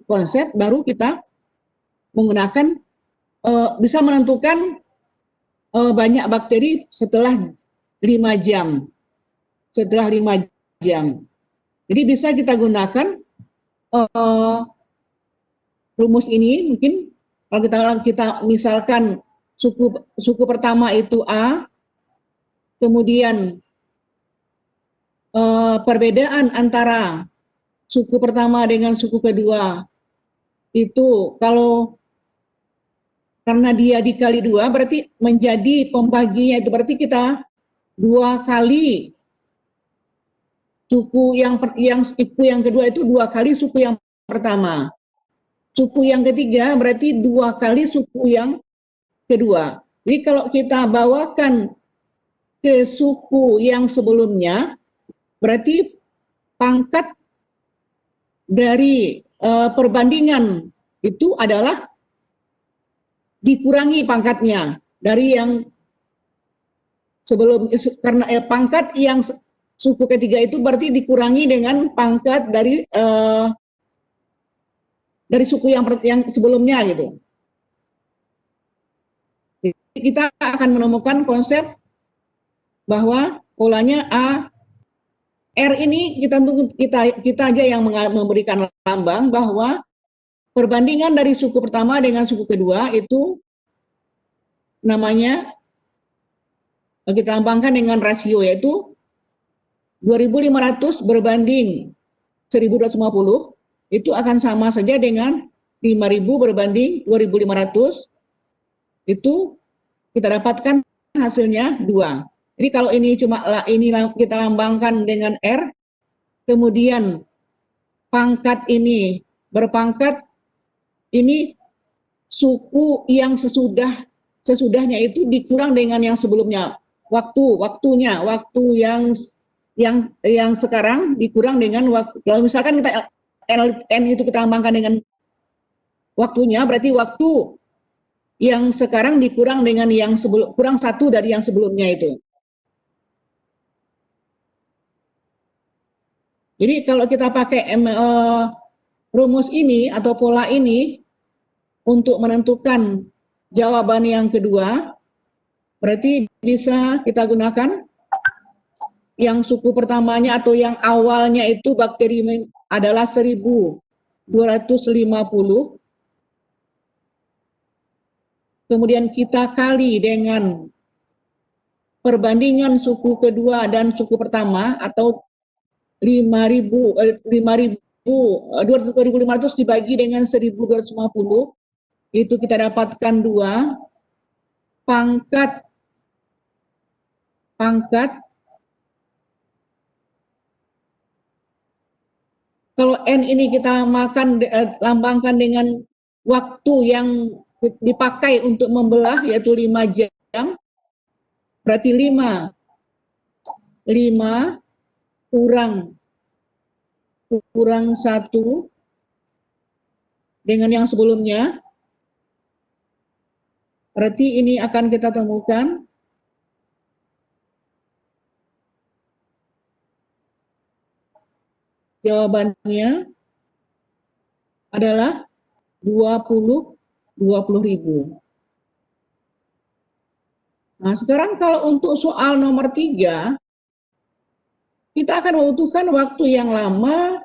konsep, baru kita menggunakan bisa menentukan banyak bakteri setelah 5 jam. Setelah 5 jam. Jadi bisa kita gunakan rumus ini, mungkin kalau kita misalkan suku pertama itu A, kemudian perbedaan antara suku pertama dengan suku kedua itu kalau karena dia dikali 2 berarti menjadi pembaginya itu berarti kita 2 kali suku yang kedua itu 2 kali suku yang pertama. Suku yang ketiga berarti 2 kali suku yang kedua. Jadi kalau kita bawakan ke suku yang sebelumnya, berarti pangkat dari perbandingan itu adalah dikurangi pangkatnya dari yang sebelum, karena pangkat yang suku ketiga itu berarti dikurangi dengan pangkat dari suku yang sebelumnya gitu. Jadi kita akan menemukan konsep bahwa polanya R ini kita aja yang memberikan lambang bahwa perbandingan dari suku pertama dengan suku kedua itu namanya kita lambangkan dengan rasio, yaitu 2.500 berbanding 1.250 itu akan sama saja dengan 5.000 berbanding 2.500, itu kita dapatkan hasilnya 2. Jadi kalau ini kita lambangkan dengan R, kemudian pangkat ini berpangkat ini suku yang sesudahnya itu dikurang dengan yang sebelumnya. Waktu yang sekarang dikurang dengan waktu. Kalau misalkan kita N itu kita lambangkan dengan waktunya, berarti waktu yang sekarang dikurang dengan yang kurang 1 dari yang sebelumnya itu. Jadi kalau kita pakai rumus ini atau pola ini untuk menentukan jawaban yang kedua, berarti bisa kita gunakan yang suku pertamanya atau yang awalnya itu bakteri adalah 1250, kemudian kita kali dengan perbandingan suku kedua dan suku pertama atau 2.500 dibagi dengan 1.250, itu kita dapatkan 2 pangkat kalau N ini kita lambangkan dengan waktu yang dipakai untuk membelah, yaitu 5 jam, berarti 5 kurang 1 dengan yang sebelumnya, berarti ini akan kita temukan jawabannya adalah 20.000. Nah, sekarang kalau untuk soal nomor 3, kita akan membutuhkan waktu yang lama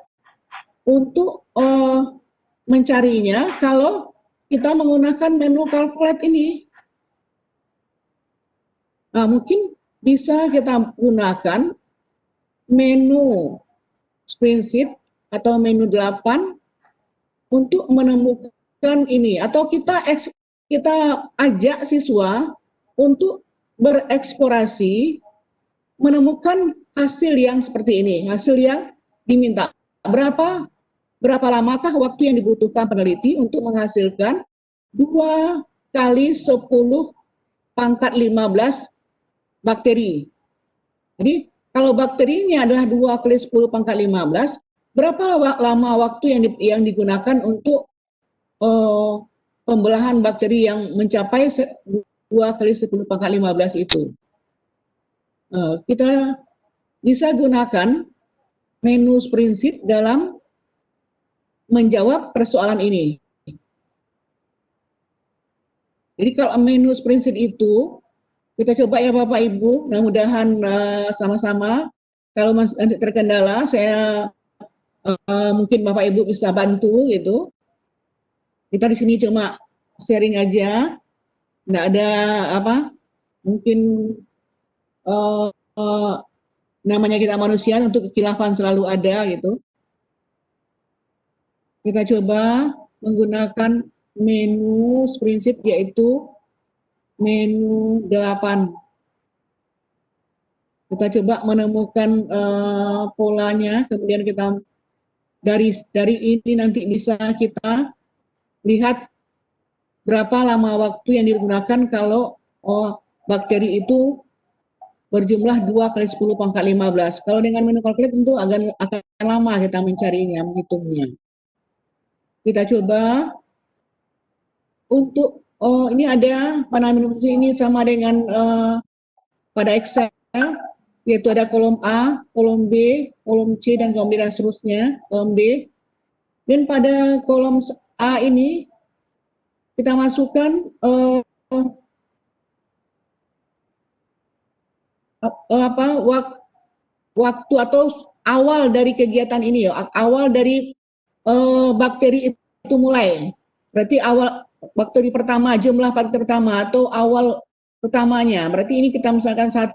untuk mencarinya kalau kita menggunakan menu calculate ini. Nah, mungkin bisa kita gunakan menu spreadsheet atau menu 8 untuk menemukan ini, atau kita ajak siswa untuk bereksplorasi menemukan hasil yang seperti ini, hasil yang diminta. Berapa lamakah waktu yang dibutuhkan peneliti untuk menghasilkan 2 kali 10 pangkat 15 bakteri. Jadi kalau bakterinya adalah 2 kali 10 pangkat 15, berapa lama waktu yang digunakan untuk pembelahan bakteri yang mencapai 2 kali 10 pangkat 15 itu? Kita bisa gunakan menu spreadsheet dalam menjawab persoalan ini. Jadi kalau menu spreadsheet itu, kita coba ya Bapak Ibu, mudah-mudahan sama-sama. Kalau nanti terkendala, saya mungkin Bapak Ibu bisa bantu gitu. Kita di sini cuma sharing aja, nggak ada mungkin namanya kita manusia, untuk kekhilafan selalu ada gitu. Kita coba menggunakan menu spreadsheet, yaitu menu 8. Kita coba menemukan polanya, kemudian kita dari ini nanti bisa kita lihat berapa lama waktu yang digunakan kalau bakteri itu berjumlah 2 kali 10 pangkat 15. Kalau dengan menu calculate tentu akan lama kita mencarinya, menghitungnya. Kita coba untuk ini ada menu ini sama dengan pada Excel, yaitu ada kolom A, kolom B, kolom C, dan kolom D, dan seterusnya, kolom D. Dan pada kolom A ini kita masukkan waktu atau awal dari kegiatan ini, awal dari bakteri itu mulai. Berarti awal bakteri pertama, jumlah bakteri pertama atau awal pertamanya. Berarti ini kita misalkan 1,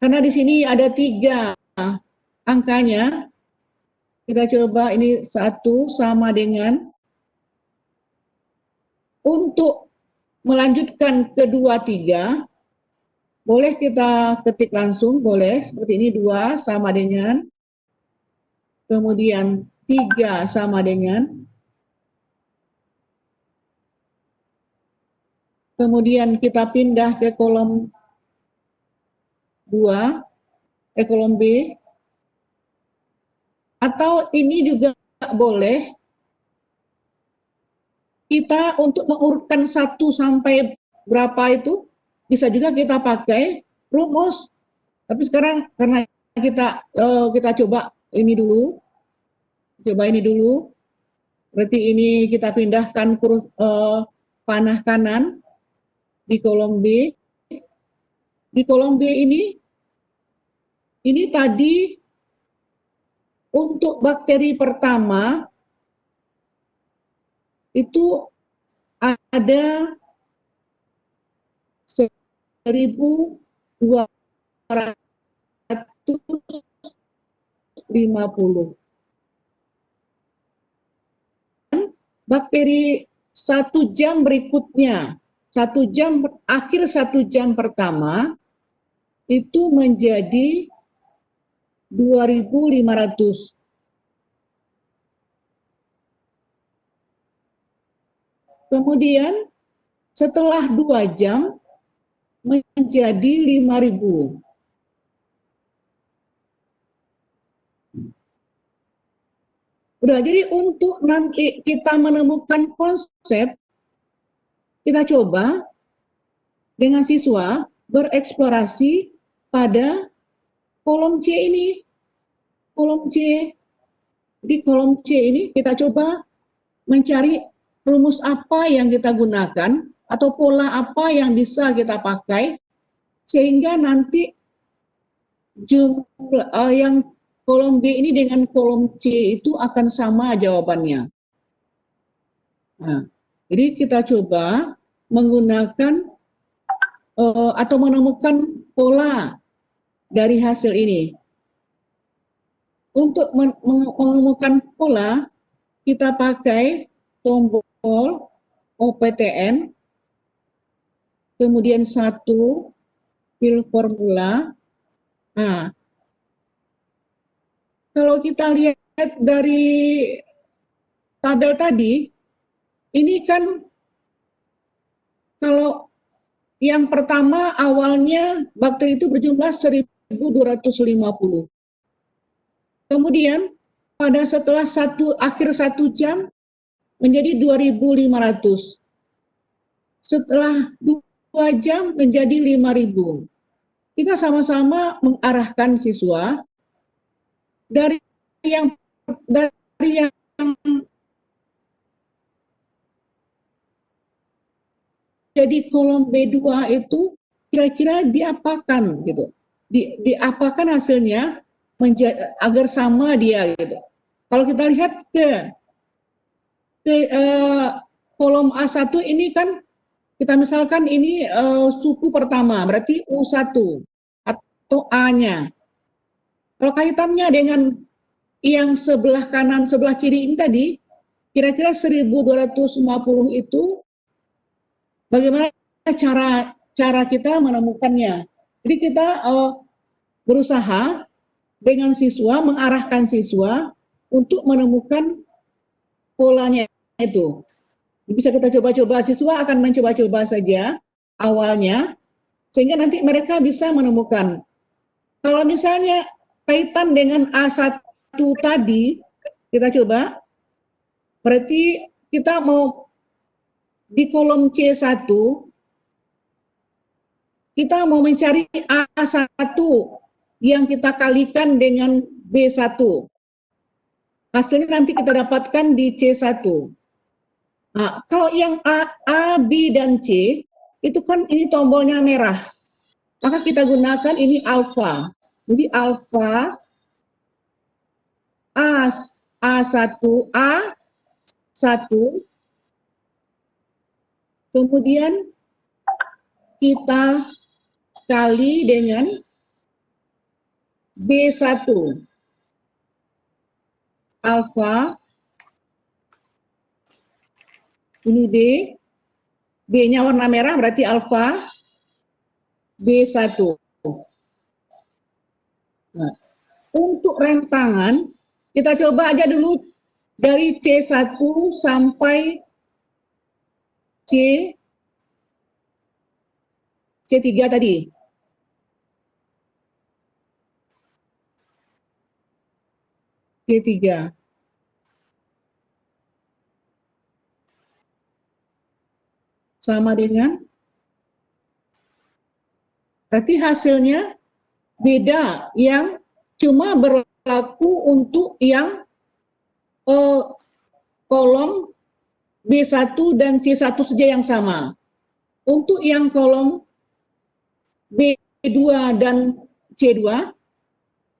karena di sini ada 3 angkanya. Kita coba ini 1 sama dengan, untuk melanjutkan kedua 3, boleh kita ketik langsung, boleh seperti ini, 2 sama dengan, kemudian 3 sama dengan, kemudian kita pindah ke kolom 2, kolom B, atau ini juga boleh kita untuk mengurutkan 1 sampai berapa itu, bisa juga kita pakai rumus. Tapi sekarang karena kita coba ini dulu, berarti ini kita pindahkan panah kanan di kolom B. Di kolom B ini Ini tadi untuk bakteri pertama itu ada 1.250. Bakteri 1 jam berikutnya, akhir 1 jam pertama itu menjadi 2.500. Kemudian setelah 2 jam menjadi 5.000. Udah, jadi untuk nanti kita menemukan konsep, kita coba dengan siswa bereksplorasi pada kolom C ini. Kolom C. Di kolom C ini kita coba mencari rumus apa yang kita gunakan atau pola apa yang bisa kita pakai sehingga nanti jumlah yang kolom B ini dengan kolom C itu akan sama jawabannya. Nah, jadi kita coba menggunakan atau menemukan pola dari hasil ini. Untuk menemukan pola, kita pakai tombol OPTN, kemudian 1, fill formula. Nah, kalau kita lihat dari tabel tadi, ini kan kalau yang pertama awalnya bakteri itu berjumlah 1.250. Kemudian pada setelah akhir 1 jam menjadi 2.500. Setelah 2 jam menjadi 5.000. Kita sama-sama mengarahkan siswa dari yang jadi kolom B2 itu kira-kira diapakan gitu. Diapakan hasilnya agar sama dia gitu. Kalau kita lihat ke kolom A1 ini kan kita misalkan ini suku pertama, berarti U1 atau A-nya. Kalau kaitannya dengan yang sebelah kanan, sebelah kiri ini tadi, kira-kira 1.250 itu bagaimana cara kita menemukannya. Jadi kita berusaha dengan siswa, mengarahkan siswa untuk menemukan polanya itu. Bisa kita coba-coba, siswa akan mencoba-coba saja awalnya, sehingga nanti mereka bisa menemukan. Kalau misalnya kaitan dengan A1 tadi, kita coba, berarti kita mau di kolom C1, kita mau mencari A1 yang kita kalikan dengan B1. Hasilnya nanti kita dapatkan di C1. Nah, kalau yang A, B, dan C, itu kan ini tombolnya merah. Maka kita gunakan ini alfa. Jadi alfa A1, kemudian kita kali dengan B1. Alfa, ini B, B-nya warna merah berarti alfa, B1. Nah, untuk rentangan, kita coba aja dulu dari C1 sampai C3 tadi. C3. Sama dengan, berarti hasilnya beda, yang cuma berlaku untuk yang kolom B1 dan C1 saja yang sama. Untuk yang kolom B2 dan C2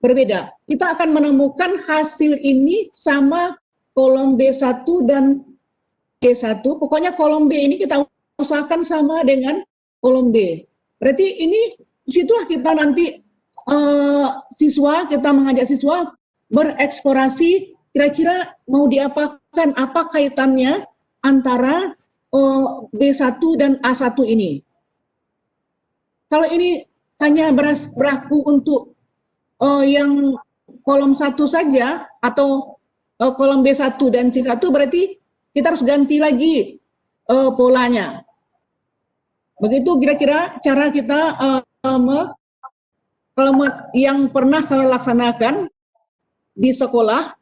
berbeda. Kita akan menemukan hasil ini sama kolom B1 dan C1. Pokoknya kolom B ini kita usahakan sama dengan kolom B. Berarti ini disitulah kita nanti kita mengajak siswa bereksplorasi kira-kira mau diapakan, apa kaitannya antara B1 dan A1 ini. Kalau ini hanya berlaku untuk yang kolom 1 saja atau kolom B1 dan C1, berarti kita harus ganti lagi polanya. Begitu kira-kira cara kita kalau yang pernah saya laksanakan di sekolah,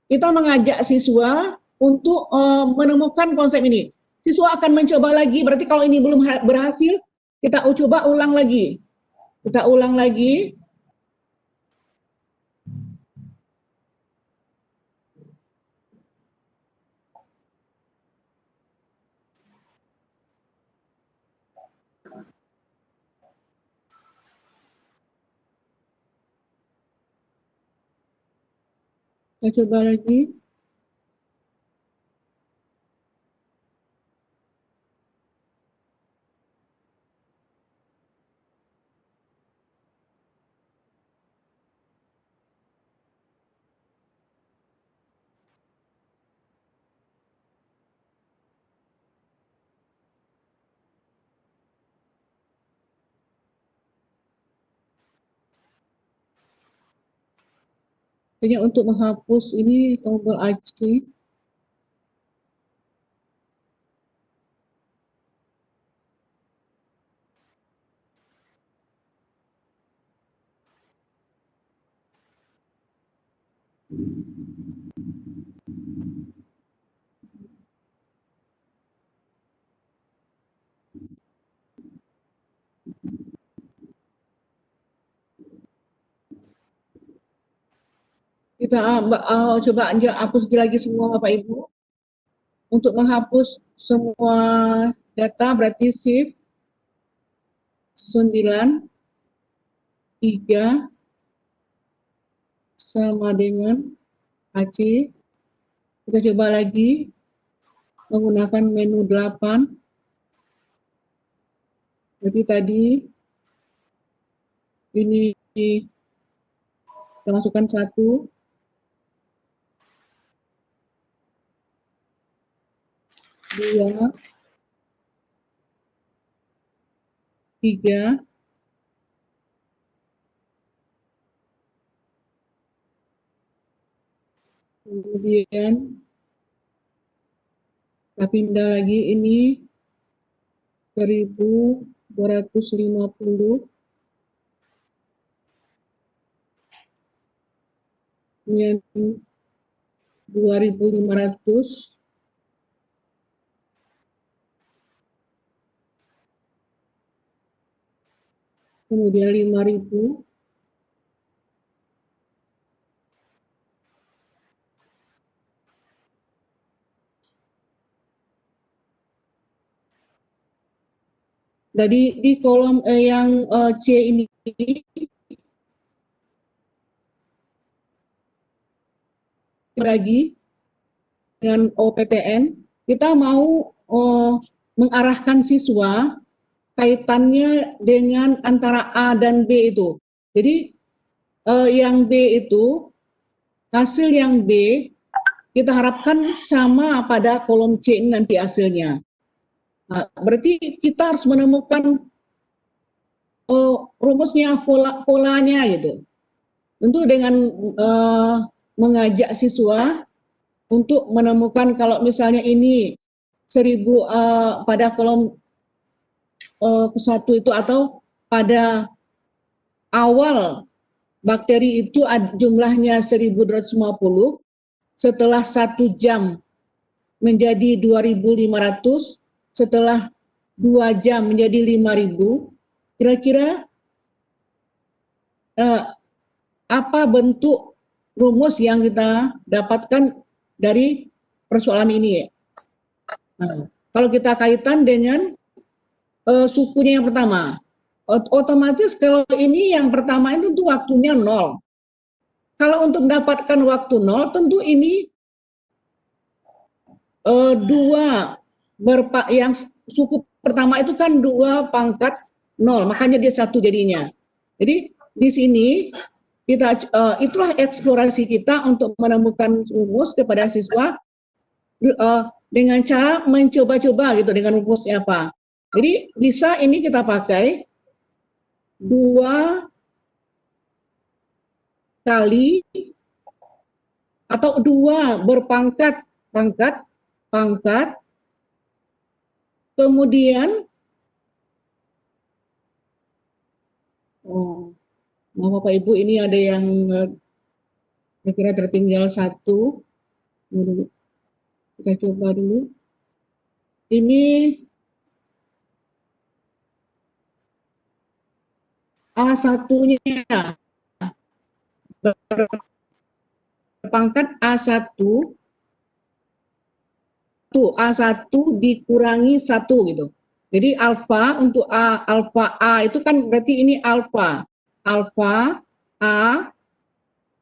kita mengajak siswa untuk menemukan konsep ini. Siswa akan mencoba lagi, berarti kalau ini belum berhasil, kita coba ulang lagi. Kita ulang lagi. Kita coba lagi. Hanya untuk menghapus ini tombol AC. Kita coba hapus lagi semua Bapak Ibu. Untuk menghapus semua data berarti shift 9, 3 sama dengan AC. Kita coba lagi menggunakan menu 8. Jadi tadi ini kita masukkan 1, 2, 3, kemudian kita pindah lagi ini 1250, kemudian 2500, kemudian 5000, jadi di kolom yang C ini lagi dengan OPTN, kita mau mengarahkan siswa kaitannya dengan antara A dan B itu. Jadi yang B itu, hasil yang B kita harapkan sama pada kolom C ini nanti hasilnya. Nah, berarti kita harus menemukan rumusnya, polanya gitu. Tentu dengan mengajak siswa untuk menemukan kalau misalnya ini 1000 pada kolom ke-1 itu atau pada awal bakteri itu jumlahnya 1250, setelah 1 jam menjadi 2500, setelah 2 jam menjadi 5000, kira-kira apa bentuk rumus yang kita dapatkan dari persoalan ini? Nah, kalau kita kaitan dengan sukunya yang pertama, otomatis kalau ini yang pertama itu tuh waktunya 0. Kalau untuk mendapatkan waktu nol, tentu ini dua yang suku pertama itu kan 2 pangkat 0, makanya dia 1 jadinya. Jadi di sini kita itulah eksplorasi kita untuk menemukan rumus kepada siswa dengan cara mencoba-coba gitu dengan rumusnya apa. Jadi bisa ini kita pakai 2 kali atau 2 berpangkat pangkat, kemudian Bapak Ibu ini ada yang kira-kira tertinggal 1. Kita coba dulu. Ini A1-nya berpangkat A1 dikurangi 1 gitu. Jadi alfa untuk alfa A itu kan berarti ini alfa. Alfa A,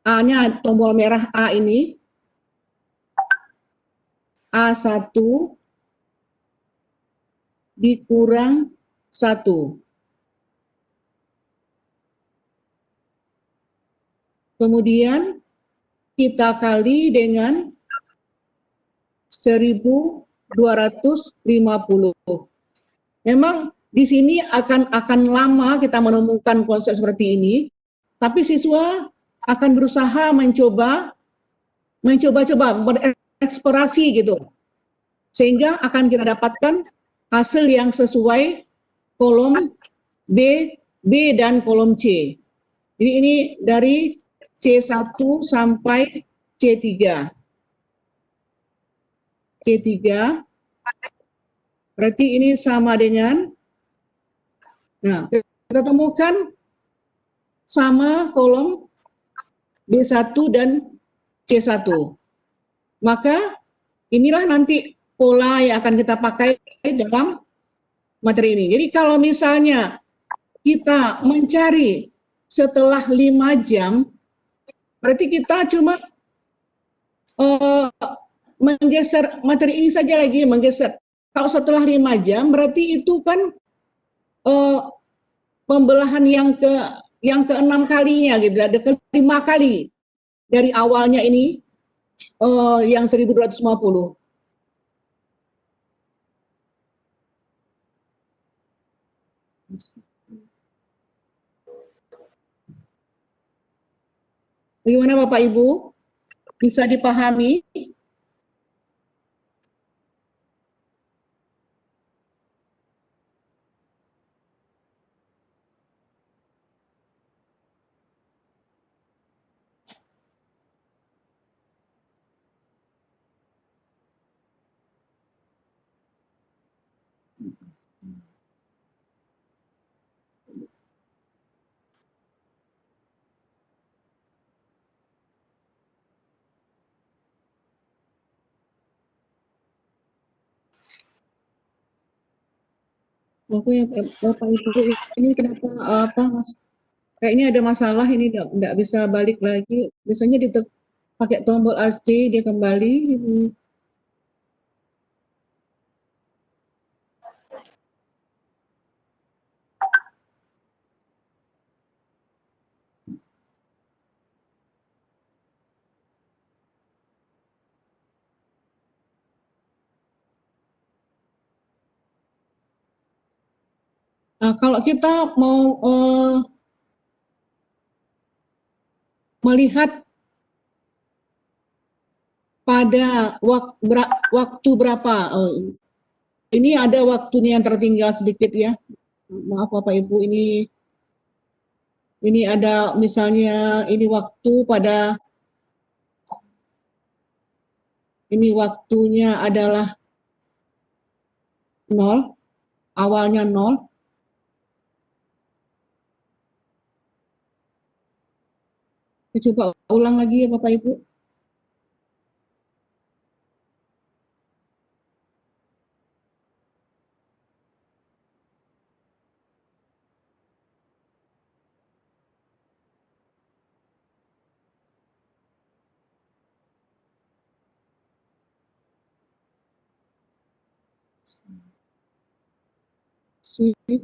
A-nya tombol merah A ini A1 dikurang 1. Kemudian kita kali dengan 1250. Memang di sini akan lama kita menemukan konsep seperti ini, tapi siswa akan berusaha mencoba bereksplorasi gitu, sehingga akan kita dapatkan hasil yang sesuai kolom B, dan kolom C. Jadi ini dari C1 sampai C3. C3 berarti ini sama dengan, nah kita temukan sama kolom B1 dan C1. Maka inilah nanti pola yang akan kita pakai dalam materi ini. Jadi kalau misalnya kita mencari setelah 5 jam, berarti kita cuma menggeser materi ini saja lagi, menggeser. Kalau setelah 5 jam, berarti itu kan pembelahan yang ke-6 kalinya gitu, ada ke-5 kali dari awalnya ini yang 1250. Bagaimana Bapak Ibu? Bisa dipahami? Bapak Ibu ini kenapa apa Mas? Kayaknya ada masalah ini enggak bisa balik lagi. Biasanya pakai tombol AC dia kembali ini. Nah, kalau kita mau melihat pada waktu berapa, ini ada waktunya yang tertinggal sedikit ya. Maaf Bapak Ibu, ini ada misalnya ini waktu pada, ini waktunya adalah 0, awalnya 0. Kita coba ulang lagi ya Bapak Ibu. Sip,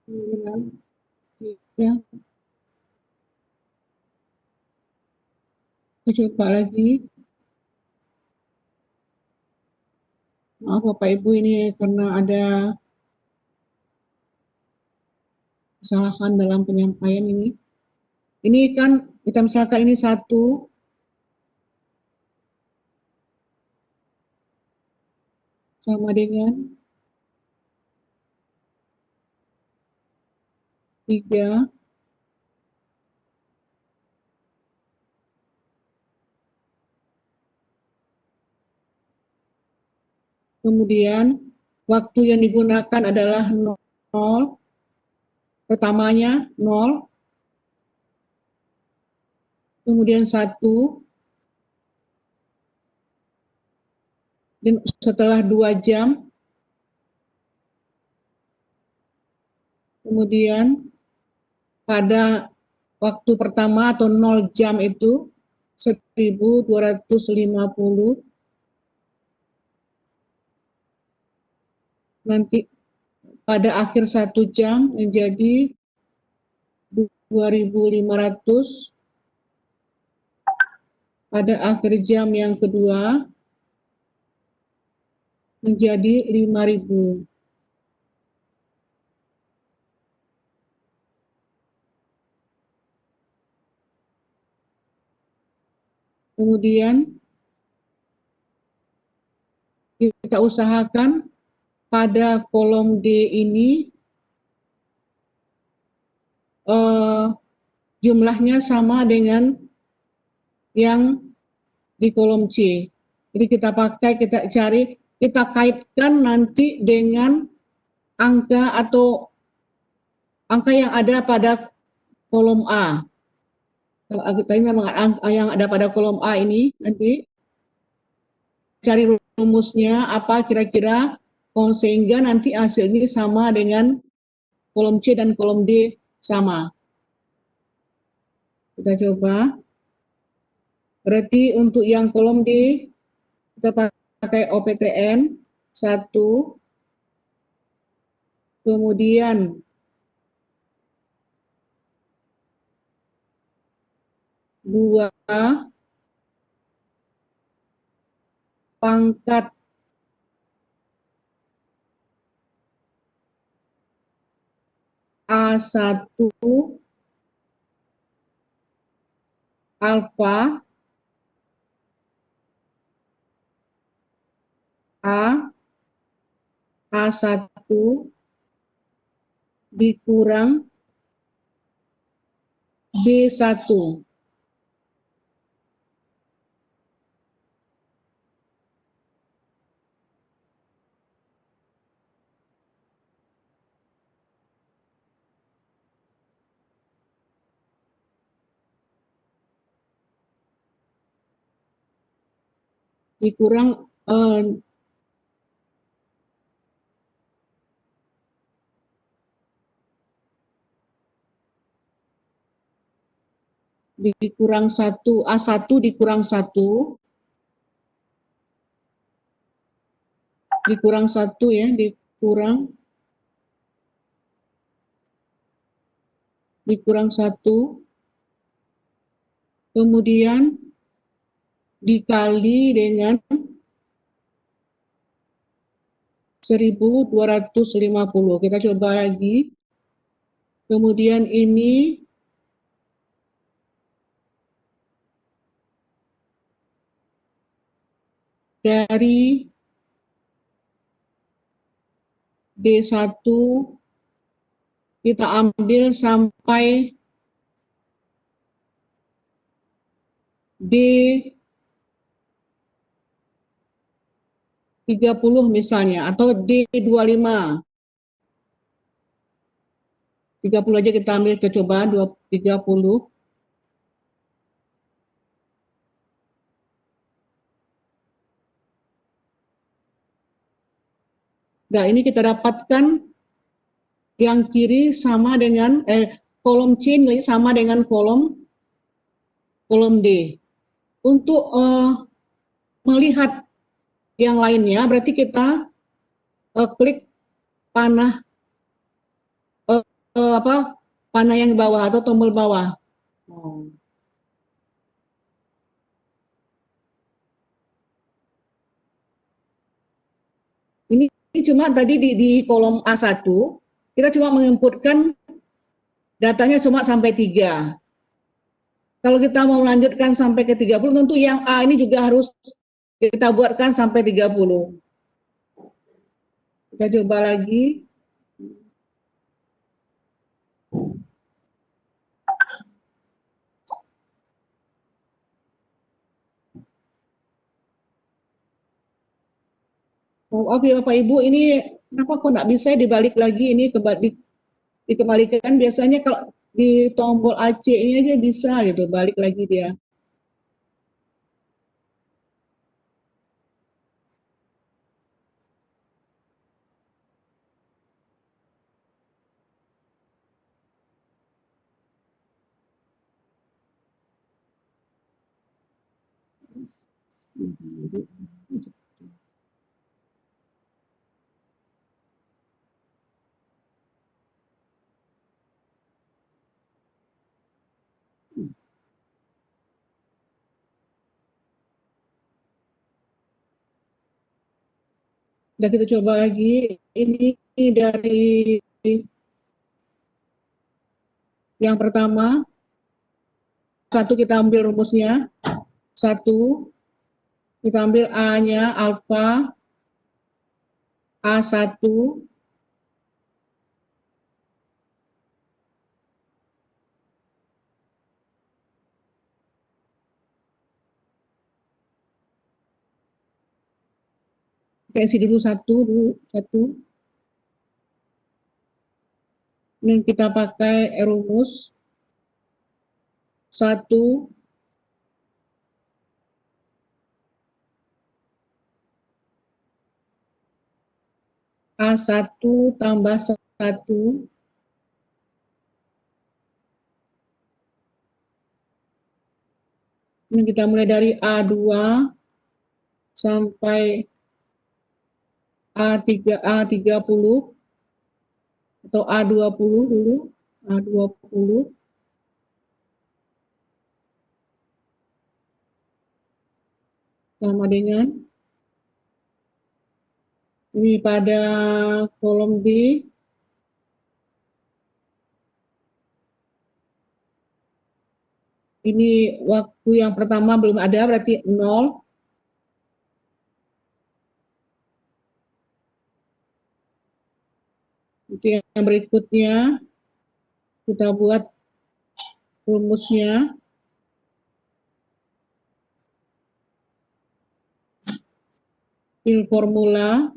9, 3. Kita coba lagi. Maaf Bapak Ibu, ini karena ada kesalahan dalam penyampaian ini. Ini kan kita misalkan ini 1 sama dengan 3. Kemudian waktu yang digunakan adalah 0. Pertamanya 0. Kemudian 1. Dan setelah 2 jam, kemudian pada waktu pertama atau 0 jam itu 1250, nanti pada akhir 1 jam menjadi 2500, pada akhir jam yang kedua menjadi 5000. Kemudian kita usahakan pada kolom D ini jumlahnya sama dengan yang di kolom C. Jadi kita cari, kita kaitkan nanti dengan angka atau angka yang ada pada kolom A. Kita yang ada pada kolom A ini, nanti cari rumusnya apa kira-kira, sehingga nanti hasilnya sama dengan kolom C dan kolom D sama. Kita coba. Berarti untuk yang kolom D, kita pakai OPTN 1, kemudian 2 pangkat A1 alfa A1 dikurang B1. Dikurang dikurang 1, A1 dikurang 1, dikurang 1 ya, dikurang 1, kemudian dikali dengan 1250. Kita coba lagi. Kemudian ini dari D1 kita ambil sampai D30 misalnya, atau D25. 30 aja kita ambil, kita coba 30. Nah, ini kita dapatkan yang kiri sama dengan kolom C sama dengan kolom D. Untuk melihat yang lainnya, berarti kita klik panah apa panah yang bawah atau tombol bawah. Oh. Ini cuma tadi di kolom A1 kita cuma menginputkan datanya cuma sampai 3. Kalau kita mau melanjutkan sampai ke 30, tentu yang A ini juga harus kita buatkan sampai 30. Kita coba lagi. Maaf ya Bapak Ibu, ini kenapa kok nggak bisa dibalik lagi, ini dikembalikan. Biasanya kalau di tombol AC ini aja bisa gitu, balik lagi dia. Dan kita coba lagi, ini dari yang pertama, satu kita ambil rumusnya, satu kita ambil A-nya, alfa, A1, kita isi dulu satu, dan kita pakai rumus satu A1 tambah 1 ini kita mulai dari A2 sampai A30 atau A20 dulu, A20 sama dengan ini pada kolom B ini waktu yang pertama belum ada berarti 0. Untuk yang berikutnya kita buat rumusnya. Ini formula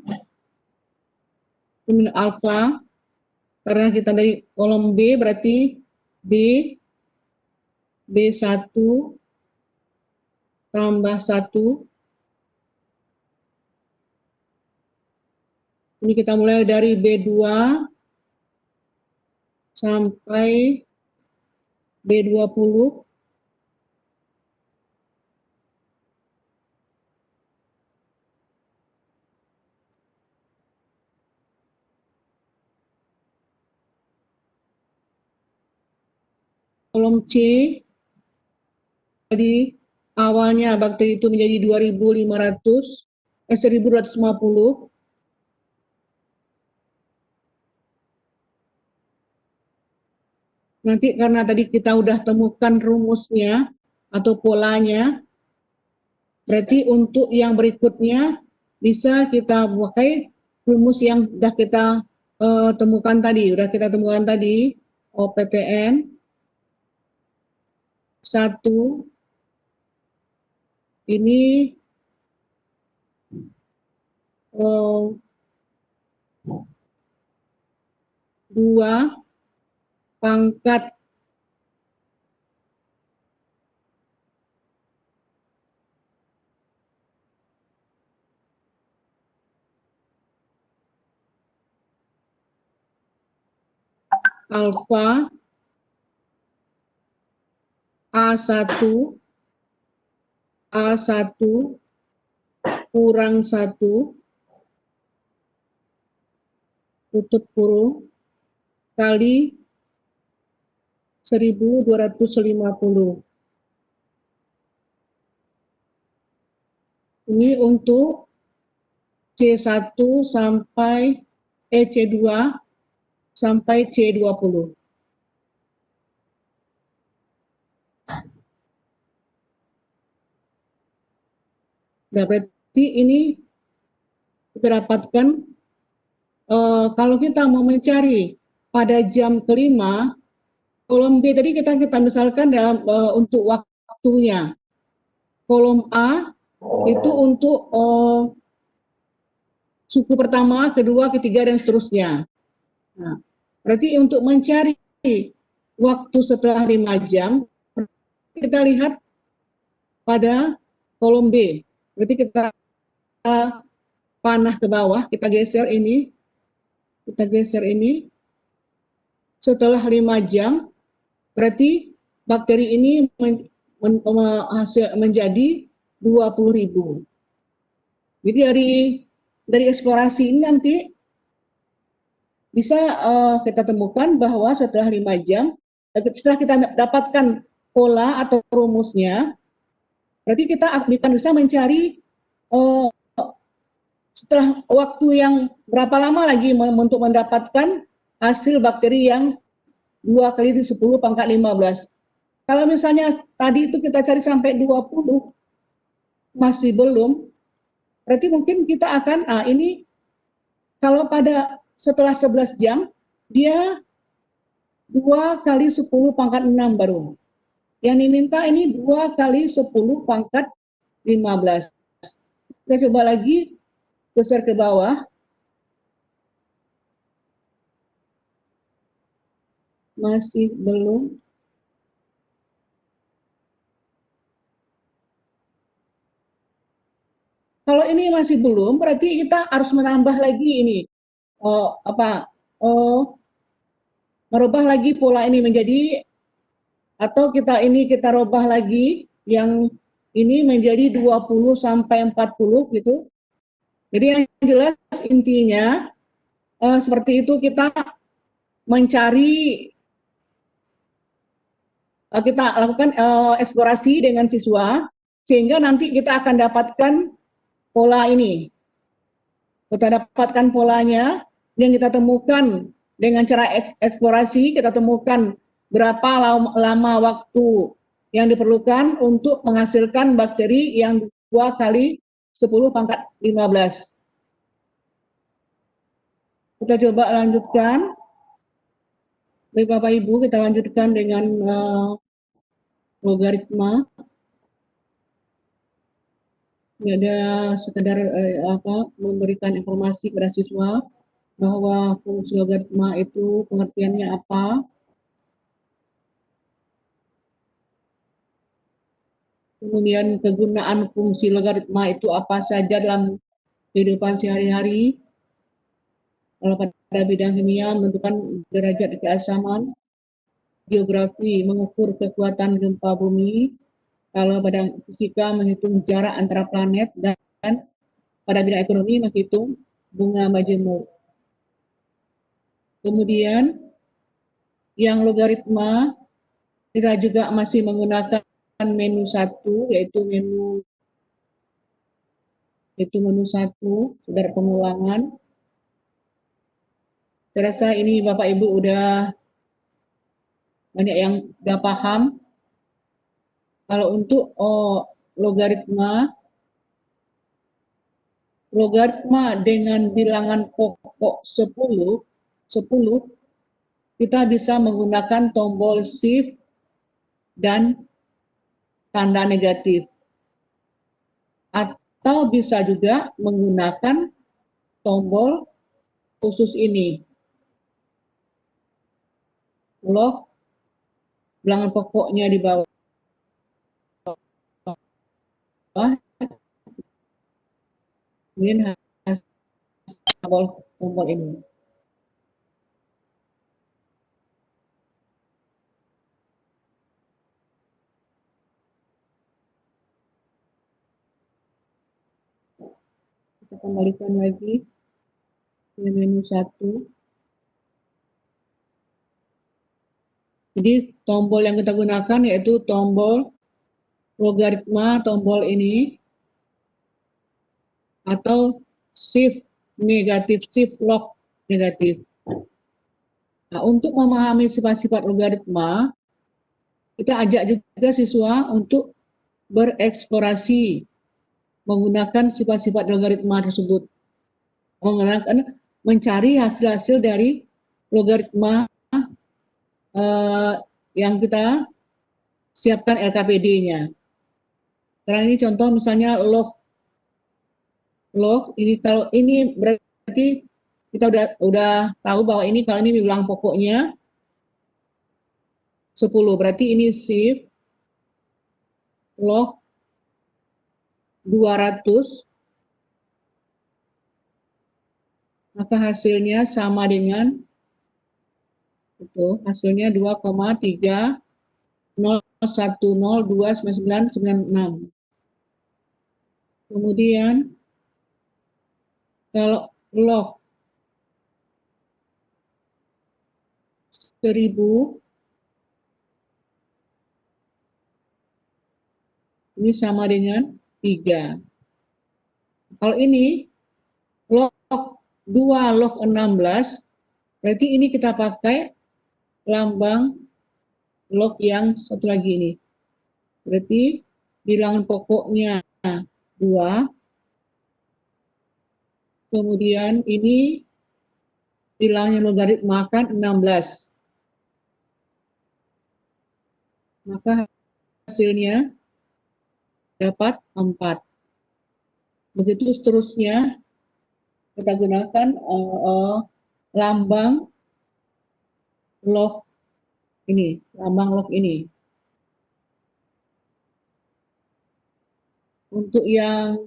ini alfa karena kita dari kolom B berarti B1 tambah 1. Ini kita mulai dari B2 sampai B20. Kolom C, tadi awalnya bakteri itu menjadi 1250. Nanti karena tadi kita udah temukan rumusnya atau polanya, berarti untuk yang berikutnya bisa kita pakai rumus yang sudah kita temukan tadi, OPTN 1 ini 2 pangkat alfa A1 kurang 1 tutup kurung kali 1250. Ini untuk C1 sampai C2 sampai C20. Nah, berarti ini kita dapatkan kalau kita mau mencari pada jam kelima, kolom B tadi kita misalkan dalam untuk waktunya. Kolom A itu untuk suku pertama, kedua, ketiga, dan seterusnya. Nah, berarti untuk mencari waktu setelah 5 jam, kita lihat pada kolom B. Berarti kita panah ke bawah, kita geser ini, setelah 5 jam, berarti bakteri ini menjadi 20.000. Jadi dari eksplorasi ini nanti bisa kita temukan bahwa setelah 5 jam, setelah kita dapatkan pola atau rumusnya, berarti kita akan bisa mencari setelah waktu yang berapa lama lagi untuk mendapatkan hasil bakteri yang 2 kali 10 pangkat 15. Kalau misalnya tadi itu kita cari sampai 20, masih belum, berarti mungkin kita akan, ini kalau pada setelah 11 jam, dia 2 kali 10 pangkat 6 baru. Yang diminta ini 2 kali 10 pangkat 15. Kita coba lagi, geser ke bawah. Masih belum. Kalau ini masih belum, berarti kita harus menambah lagi ini. Merubah lagi pola ini menjadi, atau kita rubah lagi yang ini menjadi 20 sampai 40 gitu. Jadi yang jelas intinya seperti itu, kita mencari, kita lakukan eksplorasi dengan siswa sehingga nanti kita akan dapatkan pola ini. Kita dapatkan polanya yang kita temukan dengan cara eksplorasi, kita temukan berapa lama waktu yang diperlukan untuk menghasilkan bakteri yang 2 kali 10 pangkat 15. Kita coba lanjutkan. Baik Bapak Ibu, kita lanjutkan dengan logaritma. Ini ada sekedar memberikan informasi kepada siswa bahwa fungsi logaritma itu pengertiannya apa. Kemudian kegunaan fungsi logaritma itu apa saja dalam kehidupan sehari-hari. Kalau pada bidang kimia menentukan derajat keasaman, geografi mengukur kekuatan gempa bumi, kalau pada fisika menghitung jarak antara planet, dan pada bidang ekonomi menghitung bunga majemuk. Kemudian yang logaritma kita juga masih menggunakan menu 1, yaitu menu 1, saudara pengulangan. Saya rasa ini Bapak Ibu udah banyak yang udah paham. Kalau untuk logaritma dengan bilangan pokok 10, kita bisa menggunakan tombol shift dan tanda negatif. Atau bisa juga menggunakan tombol khusus ini. Log bilangan pokoknya di bawah, kemudian tombol ini. Kita kembalikan lagi ke menu 1. Jadi tombol yang kita gunakan yaitu tombol logaritma, tombol ini, atau shift negatif, shift log negatif. Nah, untuk memahami sifat-sifat logaritma, kita ajak juga siswa untuk bereksplorasi menggunakan sifat-sifat logaritma tersebut. Mencari hasil-hasil dari logaritma yang kita siapkan LKPD-nya. Sekarang ini contoh misalnya log ini, kalau ini berarti kita udah tahu bahwa ini kalau ini bilang pokoknya 10, berarti ini shift log 200, maka hasilnya sama dengan itu, hasilnya 2,3010299996. Kemudian kalau log 1000 ini sama dengan 3. Kalau ini log 2 log 16, berarti ini kita pakai lambang log yang satu lagi ini. Berarti bilangan pokoknya 2, kemudian ini bilangan logaritma kan 16. Maka hasilnya dapat 4. Begitu seterusnya kita gunakan lambang log ini, lambang log ini. Untuk yang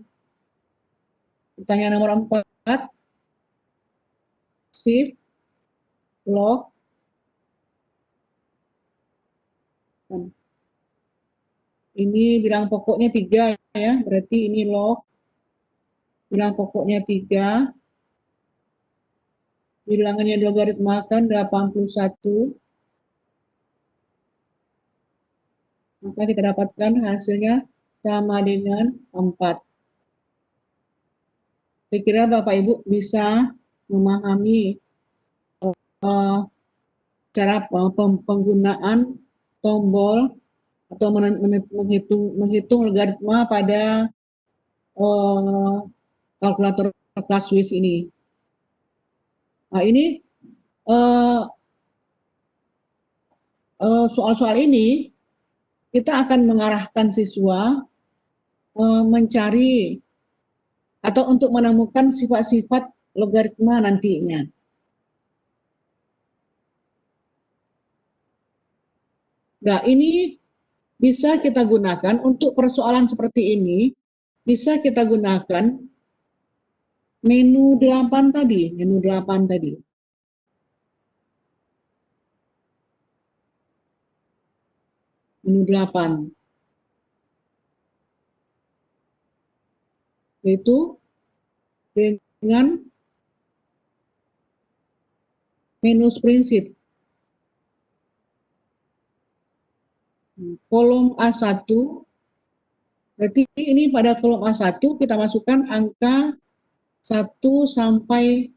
pertanyaan nomor 4, shift log ini bilang pokoknya 3 ya, berarti ini log bilang pokoknya 3, bilangannya logaritma kan 81, maka kita dapatkan hasilnya sama dengan 4. Saya kira Bapak Ibu bisa memahami cara penggunaan tombol atau menghitung logaritma pada kalkulator kelas Swiss ini. Nah, ini soal-soal ini kita akan mengarahkan siswa mencari atau untuk menemukan sifat-sifat logaritma nantinya. Nah, ini bisa kita gunakan untuk persoalan seperti ini, bisa kita gunakan menu 8 tadi, menu 8 tadi. Menu 8. Yaitu dengan menu spreadsheet. Kolom A1, berarti ini pada kolom A1 kita masukkan angka 1 sampai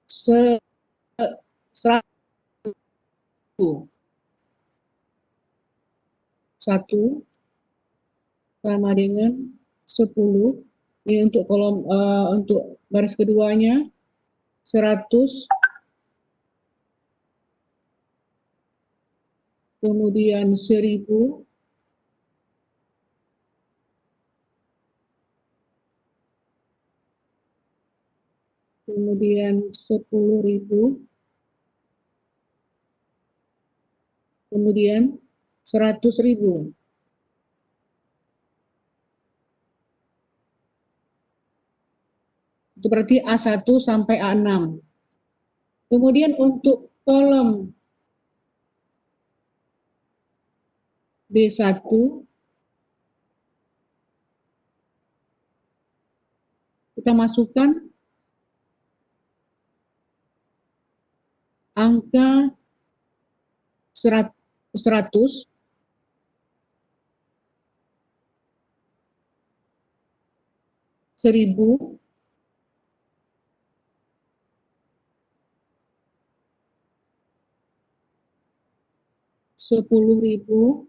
100. 1 sama dengan 10. Ini untuk kolom untuk baris keduanya 100, kemudian 1000, kemudian 10.000, kemudian 100.000. Itu berarti A1 sampai A6. Kemudian untuk kolom B1 kita masukkan angka 100, 1000, 10.000,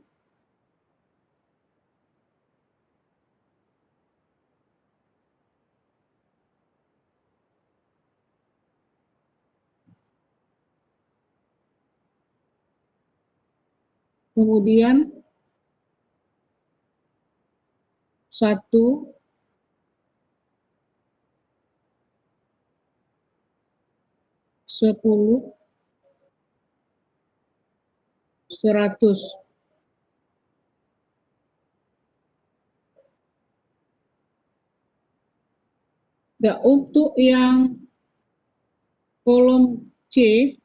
'kemudian 1, 10, 100. Nah, untuk yang kolom C,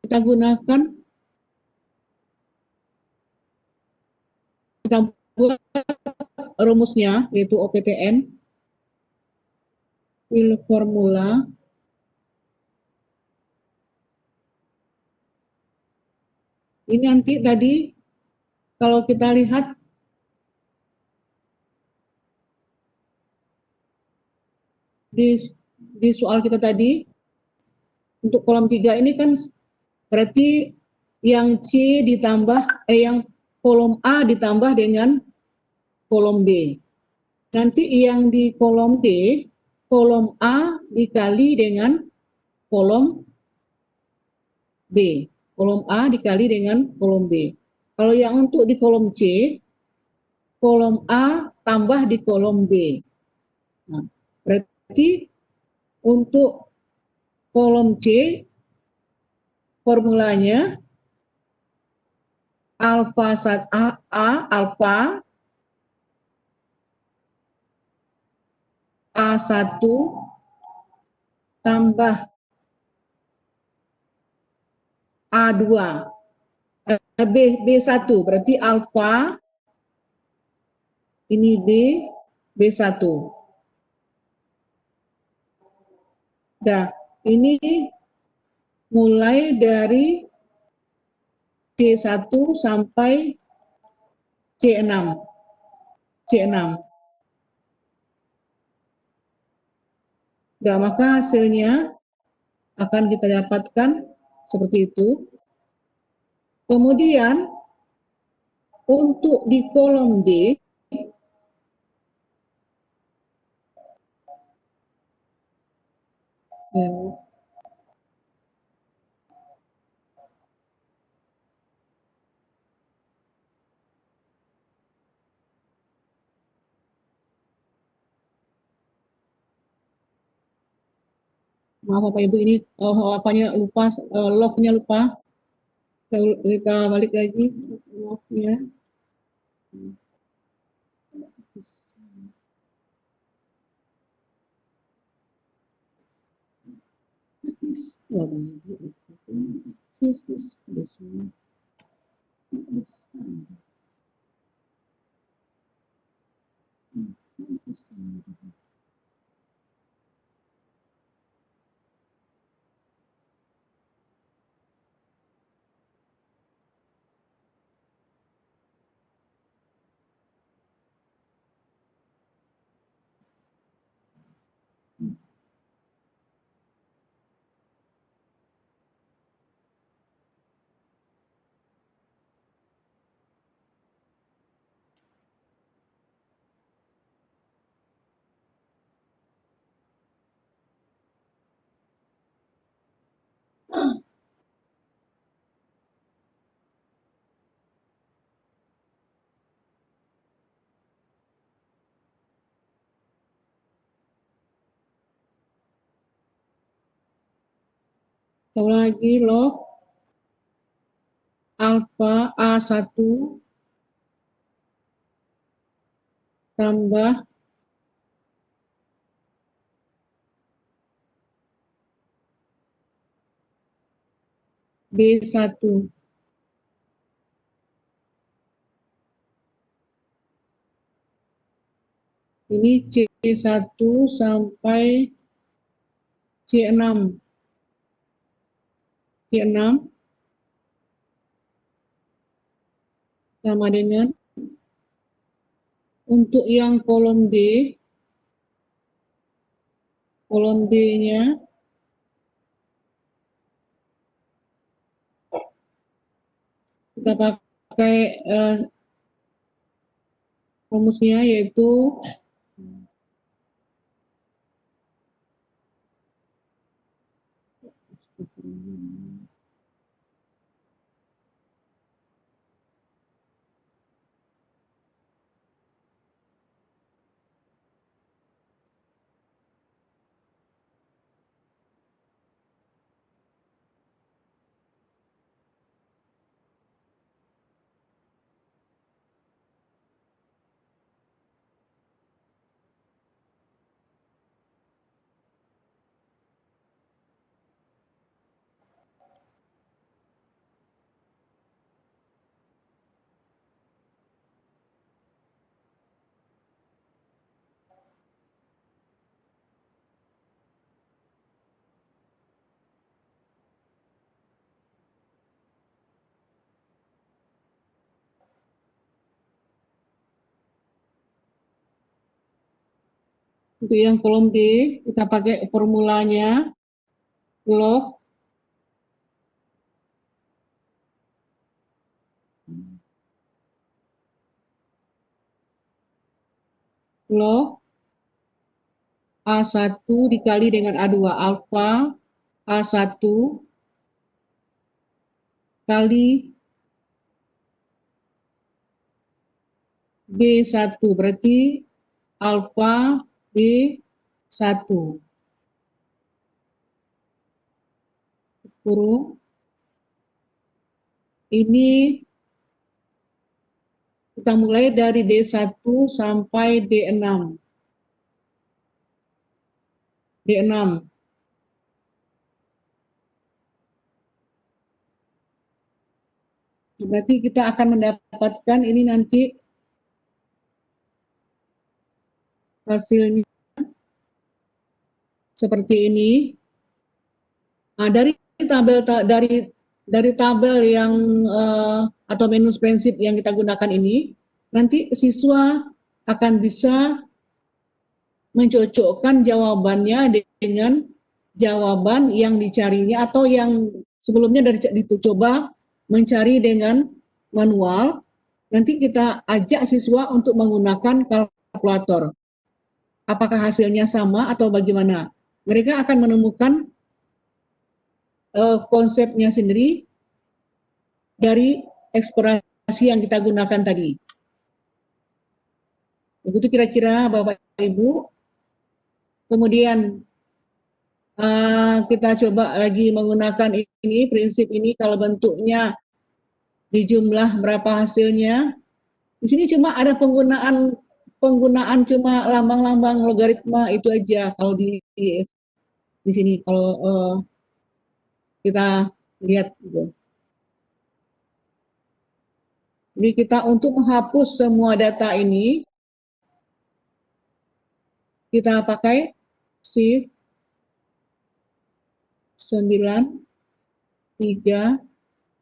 kita gunakan, kita buat rumusnya, yaitu OPTN, fill formula, ini nanti tadi kalau kita lihat di soal kita tadi, untuk kolom 3 ini kan berarti yang C ditambah, yang kolom A ditambah dengan kolom B. Nanti yang di kolom D, kolom A dikali dengan kolom B. Kolom A dikali dengan kolom B. Kalau yang untuk di kolom C, kolom A tambah di kolom B. Nah, berarti untuk kolom C, formulanya alfa alfa A1 tambah A2, B1, berarti alfa, ini B1. Nah, ini mulai dari C1 sampai C6. Nah, maka hasilnya akan kita dapatkan seperti itu. Kemudian untuk di kolom D, maaf Bapak Ibu, ini lupa, log-nya lupa. Kita balik lagi log-nya. Lagi log alfa A1 tambah B1. Ini C1 sampai C6 sama dengan, untuk yang kolom D-nya kita pakai rumusnya, yaitu untuk yang kolom D kita pakai formulanya log A1 dikali dengan A2, alfa A1 kali B1, berarti alfa B1 kurung ini, kita mulai dari D1 sampai D6. Berarti kita akan mendapatkan ini nanti hasilnya seperti ini. Nah, dari tabel yang atau menu spreadsheet yang kita gunakan ini, nanti siswa akan bisa mencocokkan jawabannya dengan jawaban yang dicarinya, atau yang sebelumnya dicoba mencari dengan manual. Nanti kita ajak siswa untuk menggunakan kalkulator. Apakah hasilnya sama atau bagaimana? Mereka akan menemukan konsepnya sendiri dari eksplorasi yang kita gunakan tadi. Begitu kira-kira Bapak Ibu. Kemudian kita coba lagi menggunakan ini, prinsip ini, kalau bentuknya dijumlah berapa hasilnya. Di sini cuma ada penggunaan cuma lambang-lambang logaritma itu aja kalau di sini, kalau kita lihat gitu. Jadi kita untuk menghapus semua data ini, kita pakai Shift 9 3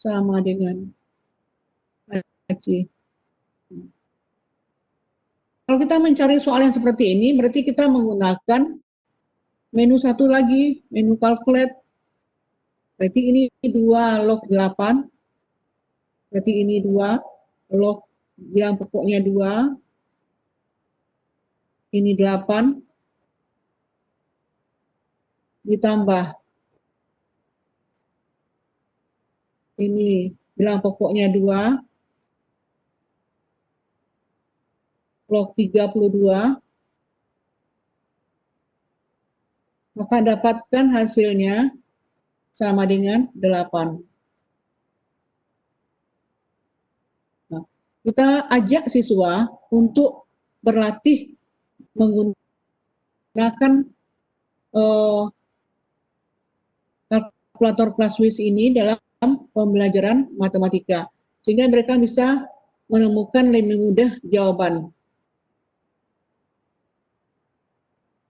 sama dengan AC. Kalau kita mencari soal yang seperti ini, berarti kita menggunakan menu satu lagi, menu calculate. Berarti ini 2 log 8. Berarti ini 2 log yang pokoknya 2. Ini 8 ditambah ini bilang pokoknya 2 log 32, maka dapatkan hasilnya sama dengan 8. Nah, kita ajak siswa untuk berlatih menggunakan kalkulator Classwiz ini dalam pembelajaran matematika, sehingga mereka bisa menemukan lebih mudah jawaban.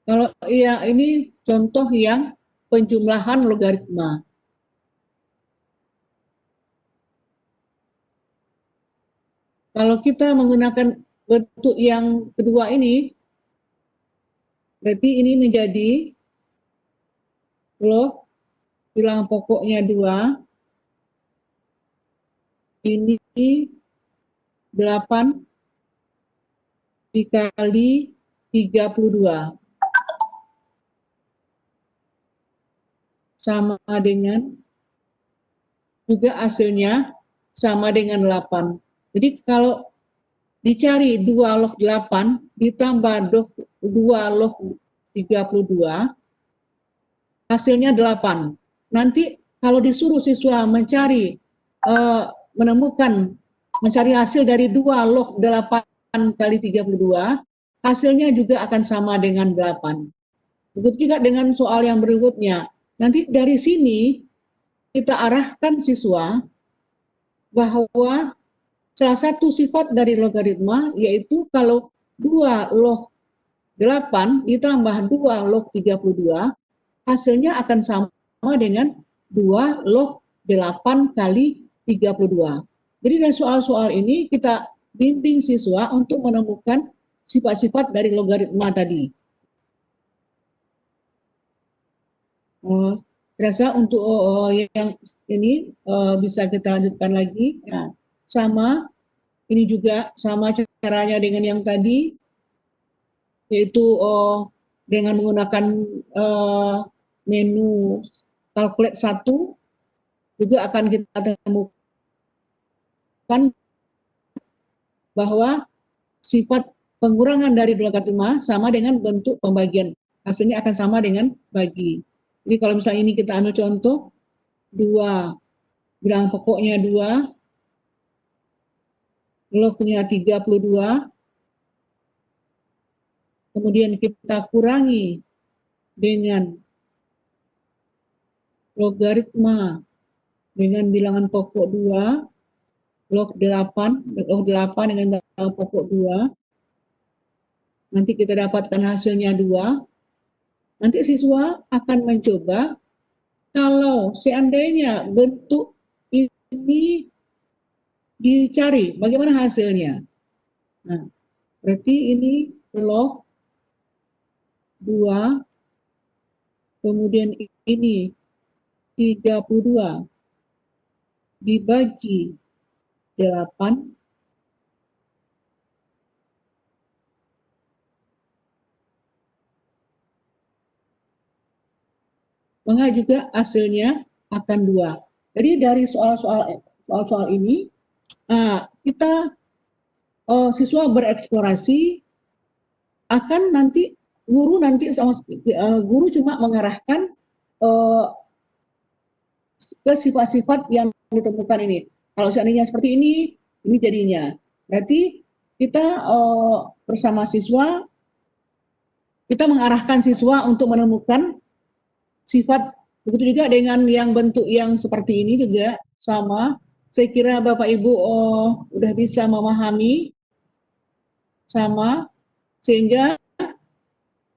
Kalau ya ini contoh yang penjumlahan logaritma. Kalau kita menggunakan bentuk yang kedua ini, berarti ini menjadi log bilangan pokoknya 2, ini 8 dikali 32. Sama dengan, juga hasilnya sama dengan 8. Jadi kalau dicari 2 log 8 ditambah 2 log 32, hasilnya 8. Nanti kalau disuruh siswa mencari, mencari hasil dari 2 log 8 kali 32, hasilnya juga akan sama dengan 8. Begitu juga dengan soal yang berikutnya. Nanti dari sini kita arahkan siswa bahwa salah satu sifat dari logaritma yaitu kalau 2 log 8 ditambah 2 log 32, hasilnya akan sama dengan 2 log 8 kali 32. Jadi dari soal-soal ini kita bimbing siswa untuk menemukan sifat-sifat dari logaritma tadi. Rasa untuk yang ini bisa kita lanjutkan lagi. Nah, sama, ini juga sama caranya dengan yang tadi, yaitu dengan menggunakan menu calculate 1, juga akan kita temukan bahwa sifat pengurangan dari logaritma sama dengan bentuk pembagian. Hasilnya akan sama dengan bagi. Jadi kalau misalnya ini kita ambil contoh, 2, bilangan pokoknya 2, lognya 32, kemudian kita kurangi dengan logaritma dengan bilangan pokok 2, log 8 dengan bilangan pokok 2, nanti kita dapatkan hasilnya 2. Nanti siswa akan mencoba kalau seandainya bentuk ini dicari, bagaimana hasilnya? Nah, berarti ini log 2, kemudian ini 32 dibagi 8, maka juga hasilnya akan 2. Jadi dari soal-soal ini, kita siswa bereksplorasi, akan nanti guru cuma mengarahkan ke sifat-sifat yang ditemukan ini. Kalau seandainya seperti ini jadinya. Berarti kita bersama siswa, kita mengarahkan siswa untuk menemukan sifat. Begitu juga dengan yang bentuk yang seperti ini juga sama. Saya kira Bapak Ibu udah bisa memahami sama, sehingga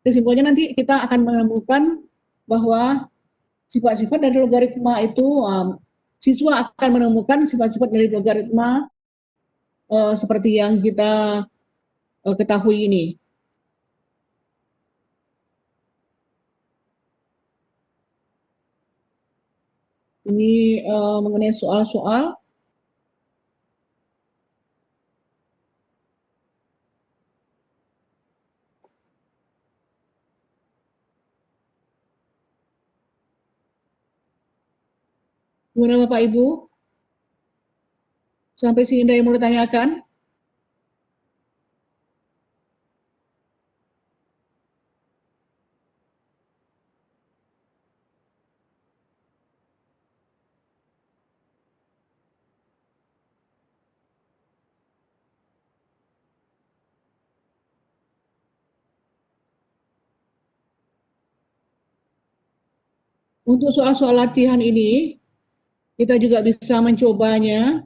kesimpulannya nanti kita akan menemukan bahwa sifat-sifat dari logaritma itu, siswa akan menemukan sifat-sifat dari logaritma seperti yang kita ketahui ini. Ini mengenai soal-soal. Gimana Bapak Ibu? Sampai sini ada yang mau ditanyakan? Untuk soal-soal latihan ini, kita juga bisa mencobanya.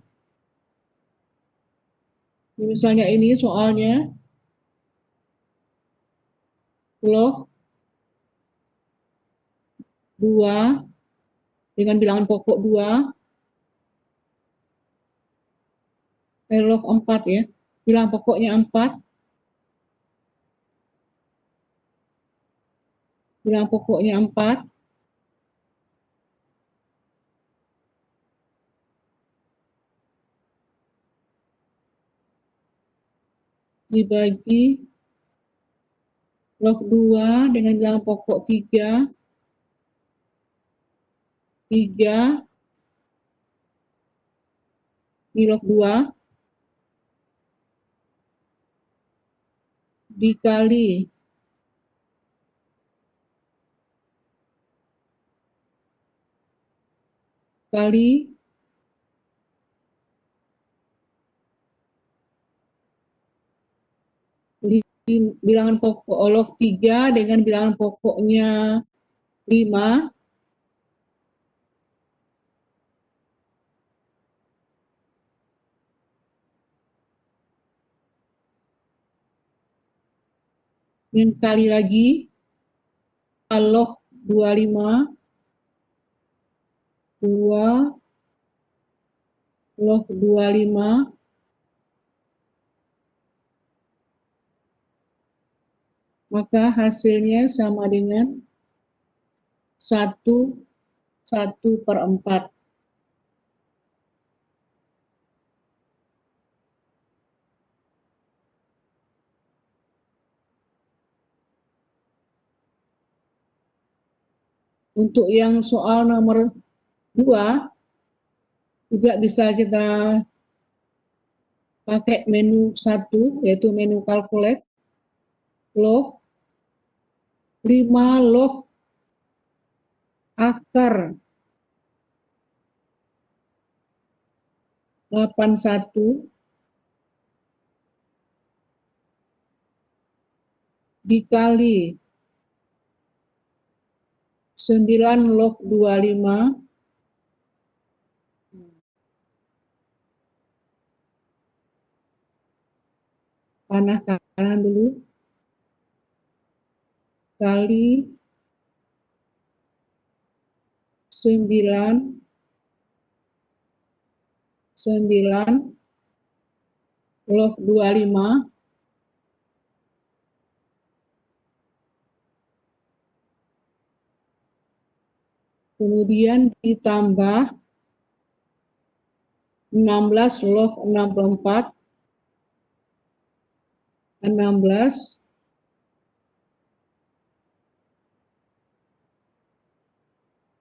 Misalnya ini soalnya, log 2 dengan bilangan pokok 2, log 4 ya, bilangan pokoknya 4, bilangan pokoknya 4, dibagi log 2 dengan bilangan pokok 3, 3 di log 2 dikali bilangan pokok log 3 dengan bilangan pokoknya 5, dan kali lagi log 25, 2 log 25, maka hasilnya sama dengan 1/4. Untuk yang soal nomor 2 juga bisa kita pakai menu 1, yaitu menu calculate, log 5 log akar 81 dikali 9 log 25 panah kanan dulu kali 9 log 25 kemudian ditambah 16 log 64, 16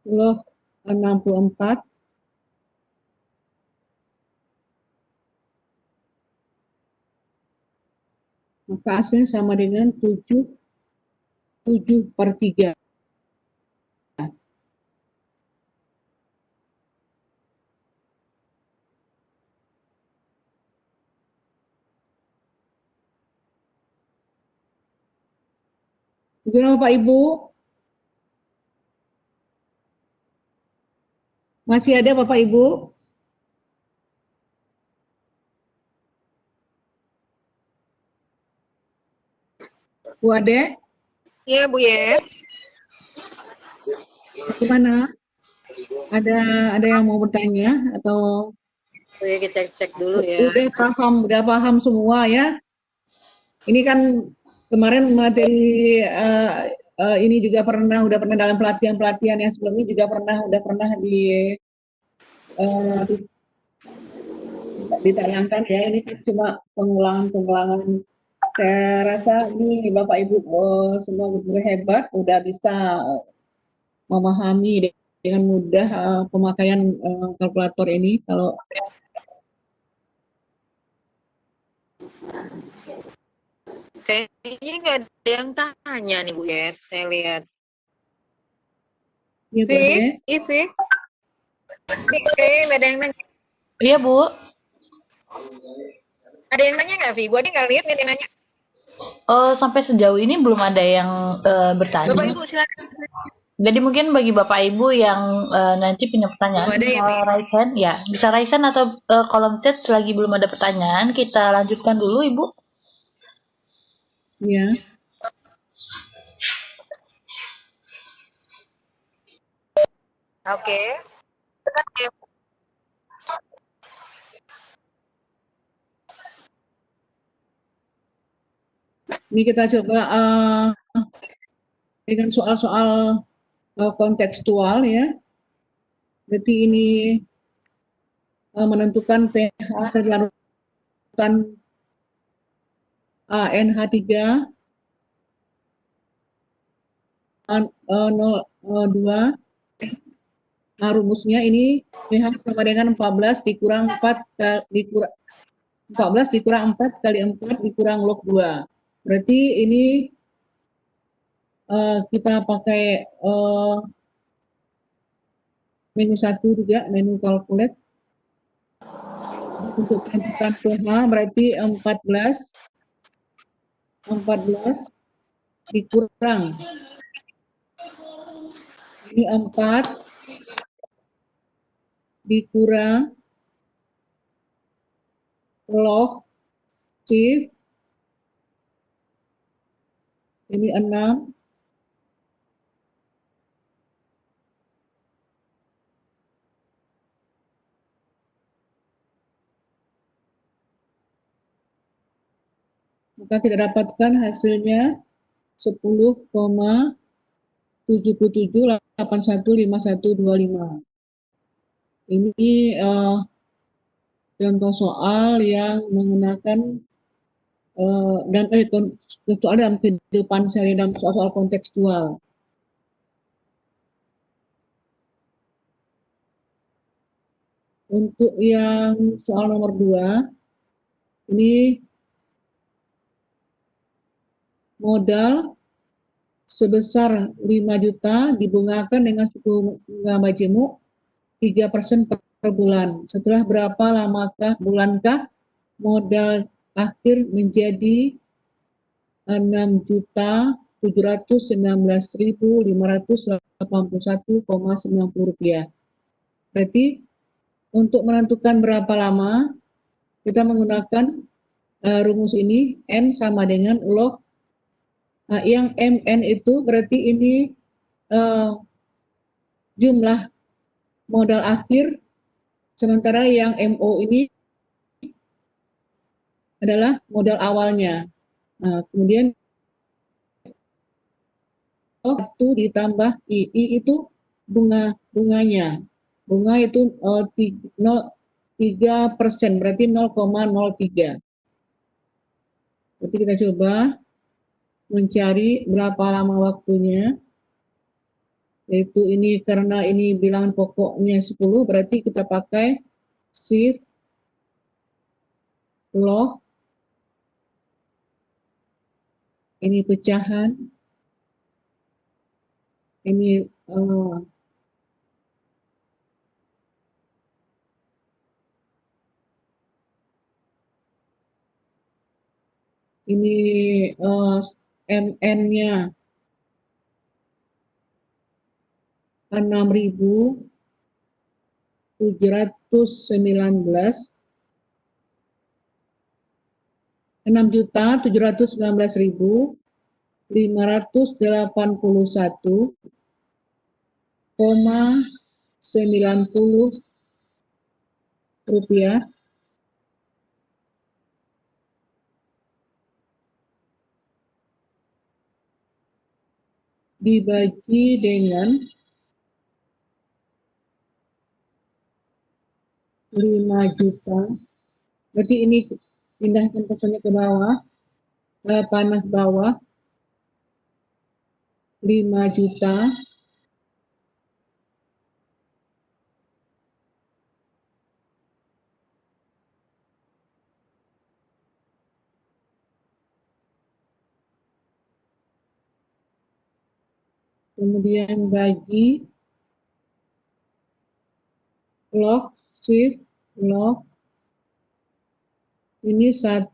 log 64 maka hasilnya sama dengan 7/3. Bagaimana Bapak Ibu? Masih ada Bapak Ibu? Bu Ade? Iya, Bu Yep. Bagaimana? Ada yang mau bertanya atau Bu Yep, kita cek dulu ya. udah paham semua ya? Ini kan kemarin materi ini juga udah pernah dalam pelatihan yang sebelumnya juga udah pernah uh, ditayangkan ya. Ini kan cuma pengulangan. Saya rasa ini Bapak Ibu semua benar hebat, udah bisa memahami dengan mudah pemakaian kalkulator ini. Kalau Kayaknya nggak ada yang tanya nih Bu Yep, saya lihat. ya Bu Ade. Ivi, kayaknya nggak ada yang nanya. Iya, Bu. Ada yang nanya nggak, Vi? Bu Ade nggak lihat nih yang nanya. Sampai sejauh ini belum ada yang bertanya. Bapak Ibu silakan. Jadi mungkin bagi Bapak Ibu yang nanti punya pertanyaan Belum ada ya, bisa Vi? raise hand, ya bisa raise hand atau kolom chat selagi belum ada pertanyaan. Kita lanjutkan dulu, Ibu. Ya. Oke. Ini kita coba dengan soal-soal kontekstual ya. Jadi ini menentukan pH dari larutan NH3 02. Nah, rumusnya ini pH sama dengan 14 dikurang 4 dikurang 14 dikurang 4 kali 4 dikurang log 2. Berarti ini kita pakai menu 1 juga, menu calculate. Untuk menentukan pH berarti 14 dikurang ini 4 dikurang log shift ini 6 maka kita dapatkan hasilnya 10,77815125. Ini contoh soal yang menggunakan soal dalam kehidupan sehari dalam soal-soal kontekstual. Untuk yang soal nomor 2, ini modal sebesar 5 juta dibungakan dengan suku bunga majemuk 3% per bulan. Setelah berapa bulankah modal akhir menjadi 6.719.581,90 rupiah. Berarti untuk menentukan berapa lama kita menggunakan rumus ini, N sama dengan log yang MN itu berarti ini jumlah modal akhir, sementara yang MO ini adalah modal awalnya. Nah, kemudian 1 ditambah I itu bunganya. Bunga itu 3%, berarti 0,03. Berarti kita coba mencari berapa lama waktunya. Yaitu ini karena ini bilangan pokoknya 10, berarti kita pakai shift log ini pecahan ini MN-nya 6.719 6.719.581,90 rupiah dibagi dengan 5 juta. Berarti ini pindahkan kursornya ke bawah, panah bawah 5 juta kemudian bagi log shift log ini 1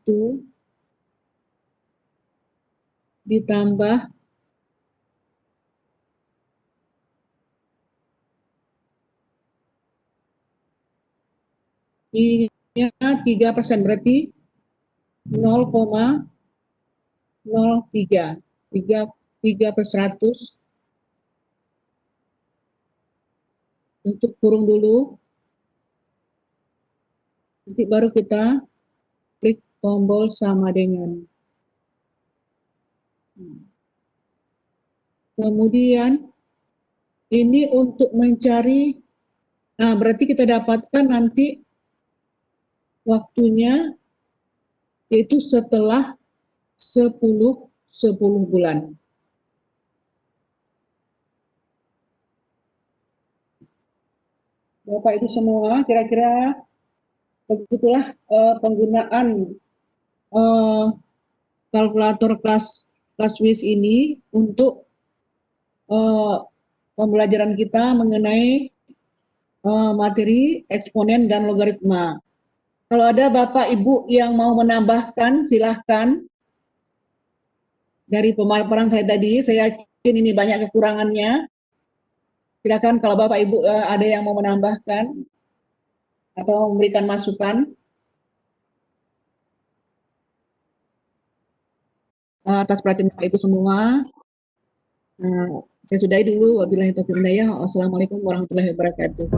ditambah ini 3%, berarti 0,03, 3 per 100 tutup kurung dulu, nanti baru kita klik tombol sama dengan. Kemudian ini untuk mencari, nah berarti kita dapatkan nanti waktunya yaitu setelah 10 bulan. Bapak Ibu semua, kira-kira begitulah penggunaan kalkulator Classwiz ini untuk pembelajaran kita mengenai materi eksponen dan logaritma. Kalau ada Bapak Ibu yang mau menambahkan, silahkan. Dari pemaparan saya tadi, saya yakin ini banyak kekurangannya. Silakan kalau Bapak Ibu ada yang mau menambahkan atau memberikan masukan atas perhatian Bapak Ibu semua. Saya sudahi dulu. Wabillahi taufiq wal hidayah. Wassalamualaikum warahmatullahi wabarakatuh.